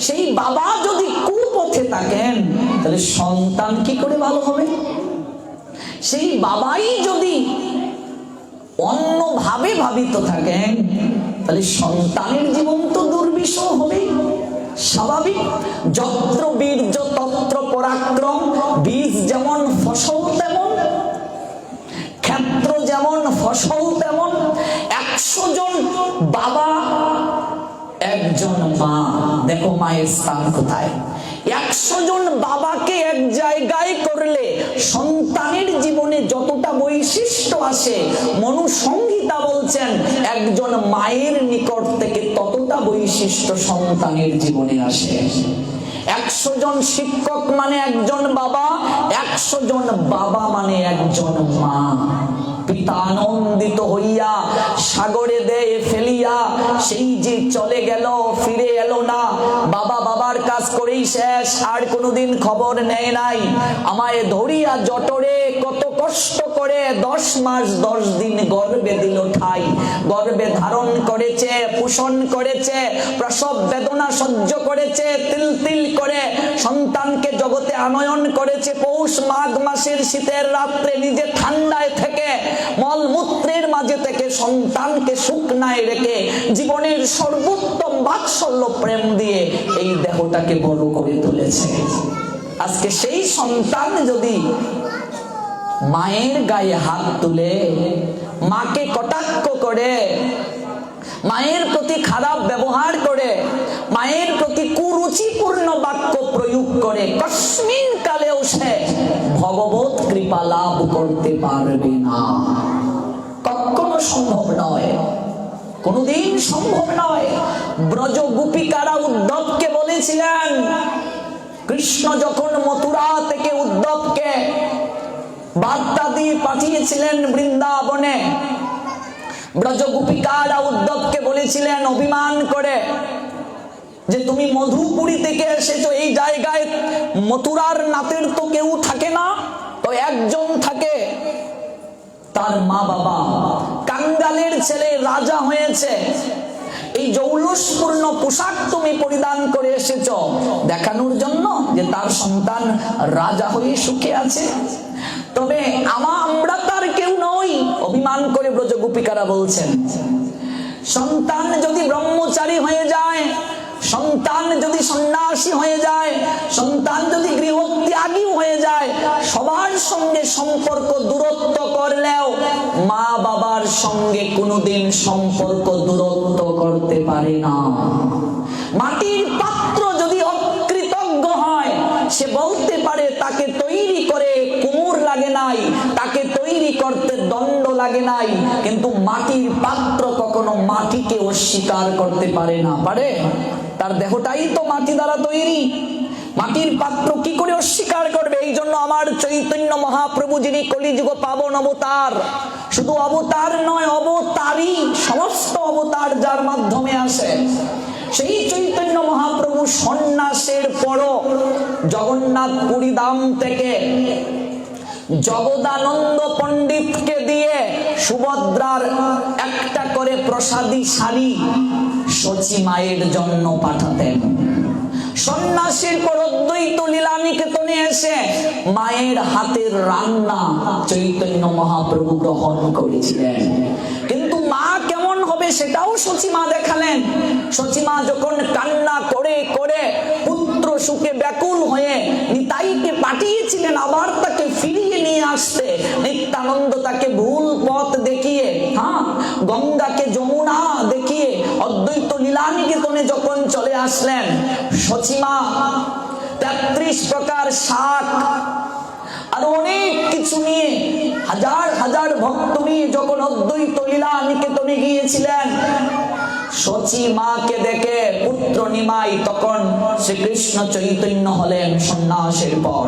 সেই বাবা যদি কুপথে থাকেন, তাহলে সন্তান কি করে ভালো হবে? সেই বাবাই যদি অন্যভাবে ভাবিত থাকেন, তাহলে সন্তানের জীবন তো দুর্বিষহ হবেই, স্বাভাবিক। যত্র বীর্য তত্র পরাক্রম, বীজ যেমন ফসল তেমন, ক্ষেত্র যেমন ফসল তেমন। 100 জন বাবা, একজন মা, দেখো মায়ের স্থান কোথায়। 100 জন বাবাকে এক জায়গায় করলে সন্তানের জীবনে যতটা বৈশিষ্ট্য আসে, মনুসংহিতা বলছেন একজন মায়ের নিকট থেকে ততটা বৈশিষ্ট্য সন্তানের জীবনে আসে। 100 জন শিক্ষক মানে একজন বাবা, 100 জন বাবা মানে একজন মা। পিতা আনন্দিত হইয়া সাগরে দেয় ফেলিয়া, সেই যে চলে গেল ফিরে এলো না, বাবা বাবার কাজ করেই শেষ, আর কোনোদিন খবর নেয় নাই। আমায় ধরিয়া জটরে কত কষ্ট করে 10 মাস 10 দিন গর্ভে দিল ঠাই, গর্ভে ধারণ করেছে, পোষণ করেছে, প্রসব বেদনা সহ্য করেছে, তিল তিল করে সন্তানকে জগতে আনয়ন করেছে। পৌষ মাঘ মাসের শীতের রাত্রে নিজে ঠান্ডায় থেকে মলমূত্রের মাঝে থেকে সন্তানকে শুকনায় রেখে জীবনের সর্বোত্তম বাৎসল্য প্রেম দিয়ে এই দেহটাকে বড় করে তুলেছে। আজকে সেই সন্তান যদি মায়ের গায়ে হাত তুলে, মাকে কটাক্ষ করে, মায়ের প্রতি খারাপ ব্যবহার করে, মায়ের প্রতি কুরুচিপূর্ণ বাক্য প্রয়োগ করে, কস্মিন কালেও সে ভগবত কৃপা লাভ করতে পারবে না। কখনো সম্ভব নয়, কোনদিন সম্ভব নয়। ব্রজ গোপিকারা উদ্ধবকে বলেছিলেন, কৃষ্ণ যখন মথুরা থেকে উদ্ধবকে বার্তা দিয়ে পাঠিয়েছিলেন বৃন্দাবনে, ব্রজ গোপিকারা উদ্ধবকে বলেছিলেন অভিমান করে যে তুমি মধুপুরী থেকে এসেছো, এই জায়গায় মথুরার নাতের তো কেউ থাকে না, তো একজন থাকে, তার মা বাবা, কাঙ্গালের ছেলে রাজা হয়েছে, এই জৌলুসপূর্ণ পোশাক তুমি পরিধান করে এসেছো দেখানোর জন্য যে তার সন্তান রাজা হয়ে সুখে আছে। তবে আমরা তার কেউ নই, অভিমান করে ব্রজ গোপিকারা বলছেন। সন্তান যদি ব্রহ্মচারী হয়ে যায়, সন্তান যদি সন্ন্যাসী হয়ে যায়, সন্তান যদি গৃহত্যাগী হয়ে যায়, সবার সঙ্গে সম্পর্ক দূরত্ব করলেও মা বাবার সঙ্গে কোনোদিন সম্পর্ক দূরত্ব করতে পারে না। মাটির পাত্র যদি অকৃতজ্ঞ হয়, সে বলতে পারে তাকে তৈরি করে কুমোর লাগে নাই, তাকে তৈরি করতে দণ্ড লাগে নাই, কিন্তু মাটির পাত্র কখনো মাটিকে অস্বীকার করতে পারে না। পারে? তার দেহটাই তো মাটি দ্বারা তৈরি, মাটির পাত্র কি করে অস্বীকার করবে? এই জন্য আমার চৈতন্য মহাপ্রভু, যিনি কলিযুগ পাবন অবতার, শুধু অবতার নয়, অবতারই, সমস্ত অবতার যার মাধ্যমে আসে, সেই চৈতন্য মহাপ্রভু সন্ন্যাসের পরও জগন্নাথ পুরী ধাম থেকে জগদানন্দ পণ্ডিতকে দিয়ে সুভদ্রার একটা করে প্রসাদী শাড়ি সচি মায়ের জন্য পাঠাতেন। সন্ন্যাসীর পর অদ্বৈত লীলা নিকেতনে এসে মায়ের হাতের রান্না চৈতন্য মহাপ্রভু গ্রহণ করেছিলেন। কিন্তু মা কেমন হবে সেটাও সচিমা দেখালেন। সচিমা যখন কান্না করে করে পুত্র সুখে ব্যাকুল হয়ে নিতাইকে পাঠিয়েছিলেন আবার তাকে ফিরিয়ে নিয়ে আসতে, নিত্যানন্দ তাকে ভুল পথ দেখিয়ে, গঙ্গাকে যমুনা দেখিয়ে অদ্বৈত লীলা নিকেতনে যখন চলে আসলেন, সচিমা 33 প্রকার শাক আর অনেক কিছু নিয়ে হাজার হাজার ভক্ত নিয়ে যখন অদ্বৈত লীলা নিকেতনে গিয়েছিলেন, সচি মাকে দেখে পুত্র নিমাই তখন শ্রীকৃষ্ণ চৈতন্য হলেন সন্ন্যাসের পর।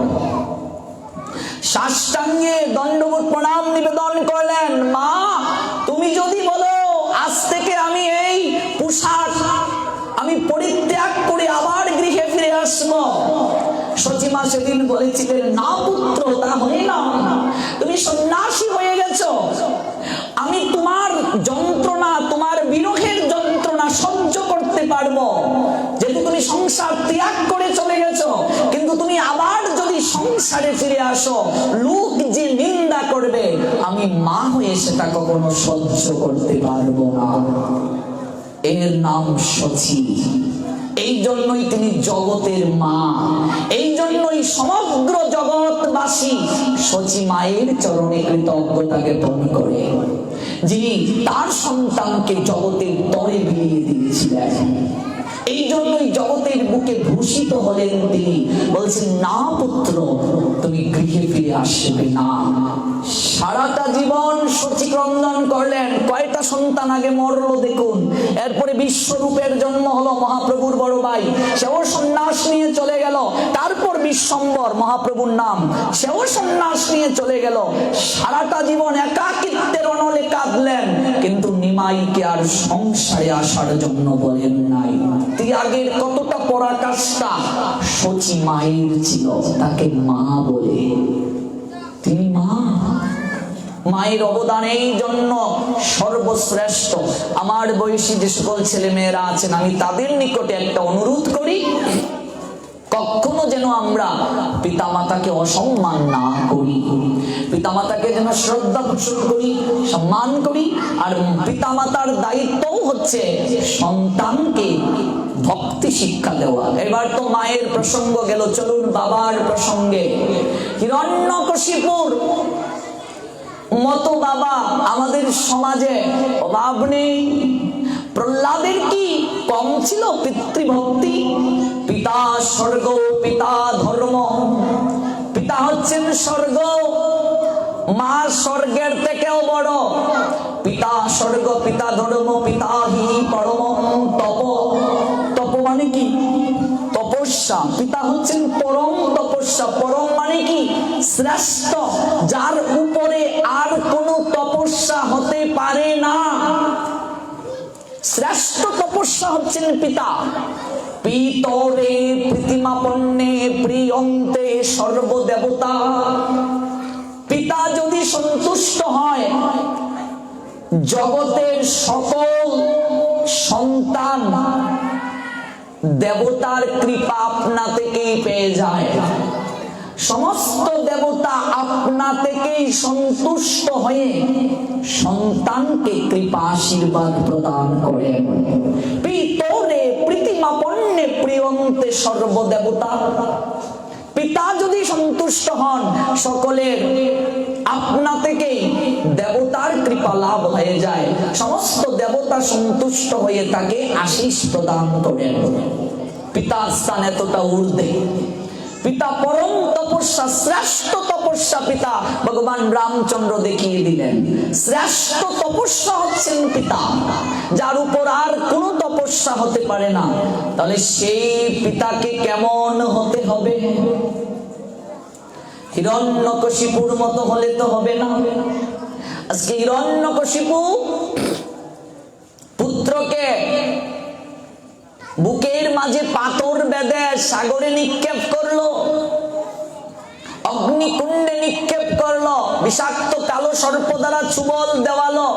সাষ্টাঙ্গে দণ্ডবত প্রণাম নিবেদন করলেন, মা তুমি যদি বলো আজ থেকে আমি এই পোশাক আমি পরিত্যাগ করে আবার গৃহে ফিরে আসবো। সচিমা সেদিন বলেছিলেন, না পুত্র, তা হয় না, তুমি সন্ন্যাসী হয়ে গেছো, আমি তোমার যন্ত্রণা, তোমার বিরহের যন্ত্রণা সহ্য করতে পারবো, যেহেতু তুমি সংসার ত্যাগ করে চলে গেছো, কিন্তু তুমি আবার যদি সংসারে ফিরে আসো, লোক যে নিন্দা করবে আমি মা হয়ে সেটা কখনো সহ্য করতে পারবো না। এর নাম শচী। এই জন্যই তিনি জগতের মা, এই জন্যই সমগ্র জগৎবাসী শচী মায়ের চরণে কৃতজ্ঞতা জ্ঞাপন করে, যিনি তার সন্তানকে জগতের তরে বিলিয়ে দিয়েছিলেন। এই জন্যই জগতের বুকে ভূষিত হলেন তিনি। বলছেন, না পুত্র, তুমি গৃহে ফিরে আসবে না। সারাটা জীবন শচী ক্রন্দন করলেন। কয়টা সন্তান আগে মরলো দেখুন। এরপরে বিশ্বরূপের জন্ম হলো, মহাপ্রভুর বড় ভাই, সেও সন্ন্যাস নিয়ে চলে গেল। তারপর বিশ্বম্বর মহাপ্রভুর নাম, সেও সন্ন্যাস নিয়ে চলে গেল। সারাটা জীবন একাকিত্বের অনলে কাঁদলেন, কিন্তু নিমাইকে আর সংসারে আসার জন্য বলেন নাই। ত্যাগের কতটা পরাকাষ্ঠা শচী মায়ের ছিল, তাকে মা বলে। তিনি মা, মায়ের অবদান এই জন্য সর্বশ্রেষ্ঠ। আমার বয়সী যে সকল ছেলে মেয়েরা আছেন, আমি তাদের নিকটে একটা অনুরোধ করি, কখনো যেন আমরা পিতামাতাকে অসম্মান না করি, পিতামাতাকে যেন শ্রদ্ধা পোষণ করি, সম্মান করি। আর পিতামাতার দায়িত্বও হচ্ছে সন্তানকে ভক্তি শিক্ষা দেওয়া। এবার তো মায়ের প্রসঙ্গ গেল, চলুন বাবার প্রসঙ্গে। হিরণ্যকশিপুর মতো বাবা আমাদের সমাজে অভাব নেই। প্রহ্লাদের কি কম ছিল পিতৃভক্তি? পিতা স্বর্গ, পিতা ধর্ম। পিতা হচ্ছেন স্বর্গ, মা স্বর্গের থেকেও বড়। পিতা স্বর্গ, পিতা ধর্ম, পিতা হি পরম তপ। তপ মানে কি? তপস্যা। পিতা হচ্ছেন পরম তপস্যা। পরম মানে কি? শ্রেষ্ঠ, যার উপরে আর কোনো তপস্যা হতে পারে না। শ্রেষ্ঠ তপস্যা হচ্ছেন পিতা। পিতরে প্রীতিমাপন্নে প্রিয়ন্তে সর্বদেবতা। পিতা যদি সন্তুষ্ট হয়, জগতের সকল সন্তান দেবতার কৃপা আপনা থেকেই পেয়ে যায়। সমস্ত দেবতা আপনা থেকেই সন্তুষ্ট হয়ে সন্তানকে কৃপা আশীর্বাদ প্রদান করেন। পিতরে প্রীতিমাপন্নে প্রিয়ন্তে সর্বদেবতা। পিতা যদি সন্তুষ্ট হন, সকলের আপনা থেকেই দেবতার কৃপা লাভ হয়ে যায়। সমস্ত দেবতা সন্তুষ্ট হয়ে তাকে আশীষ প্রদান করেন। পিতার স্থান এতটা ঊর্ধ্বে। পিতা পরম তপস্যা, শ্রেষ্ঠ তপস্যা পিতা ভগবান রামচন্দ্র দেখিয়ে দিলেন। শ্রেষ্ঠ তপস্যা হচ্ছেন পিতা, যার উপর আর কোনো তপস্যা হতে পারে না। তাহলে সেই পিতাকে কেমন হতে হবে? হিরণ্যকশিপুর মতো হলে তো হবে না। আজকে হিরণ্যকশিপু পুত্রকে বুকের মাঝে পাথর বেঁধে সাগরে নিক্ষেপ করলো, অগ্নিকুণ্ডে নিক্ষেপ করলো, বিষাক্ত কালো সর্প দ্বারা ছুবল দেওয়ালো,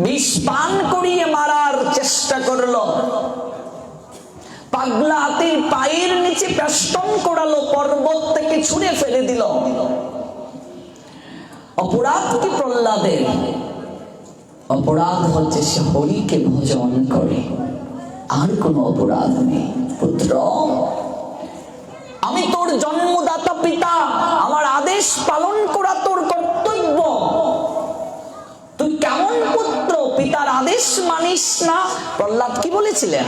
বিষ পান করিয়ে মারার চেষ্টা করলো, পাগলা হাতির পায়ের নিচে পেষ্টন করালো, পর্বত থেকে ছুঁড়ে ফেলে দিল। অপরাধ কি প্রহ্লাদের? অপরাধ হচ্ছে সে হরিকে ভজন করে, আর কোনো অপরাধ নেই। পুত্র, আমি তোর জন্মদাতা পিতা, আমার আদেশ পালন করা তোর কর্তব্য। তুই কেমন পুত্র, পিতার আদেশ মানিস না? প্রহ্লাদ কি বলেছিলেন?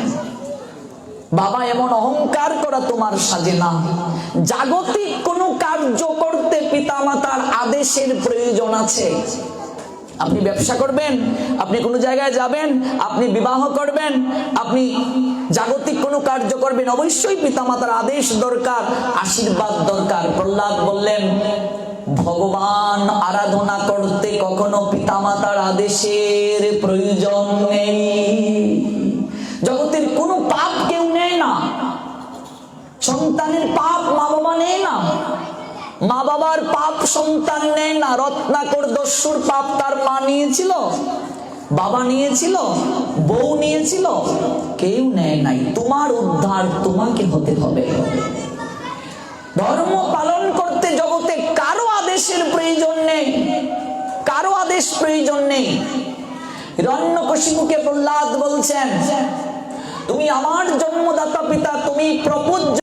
বাবা, এমন অহংকার করা তোমার সাজে না। জাগতিক কোনো কার্য করতে পিতামাতার আদেশের প্রয়োজন আছে। আপনি ব্যবসা করবেন, আপনি কোনো জায়গায় যাবেন, আপনি বিবাহ করবেন, আপনি জাগতিক কোনো কার্য করবেন, অবশ্যই পিতামাতার আদেশ দরকার, আশীর্বাদ দরকার। প্রহ্লাদ বললেন, ভগবান আরাধনা করতে কখনো পিতামাতার আদেশের প্রয়োজন নেই। জগতের কোনো পাপ কেউ নেয় না। সন্তানের পাপ মা বাবা নেয় না, মা বাবার পাপ সন্তান নেয় না। রত্নাকর দস্যুর পাপ তার মা নিয়েছিল, বাবা নিয়েছিল, বউ নিয়েছিল, কেউ নেয় নাই। তোমার উদ্ধার তোমাকে হতে হবে। ধর্ম পালন করতে জগতে কারো আদেশের প্রয়োজন নেই, কারো আদেশ প্রয়োজন নেই। হিরণ্যকশিপু শিবকে প্রহ্লাদ বলছেন, তুমি আমার জন্মদাতা পিতা, তুমি প্রপূজ্য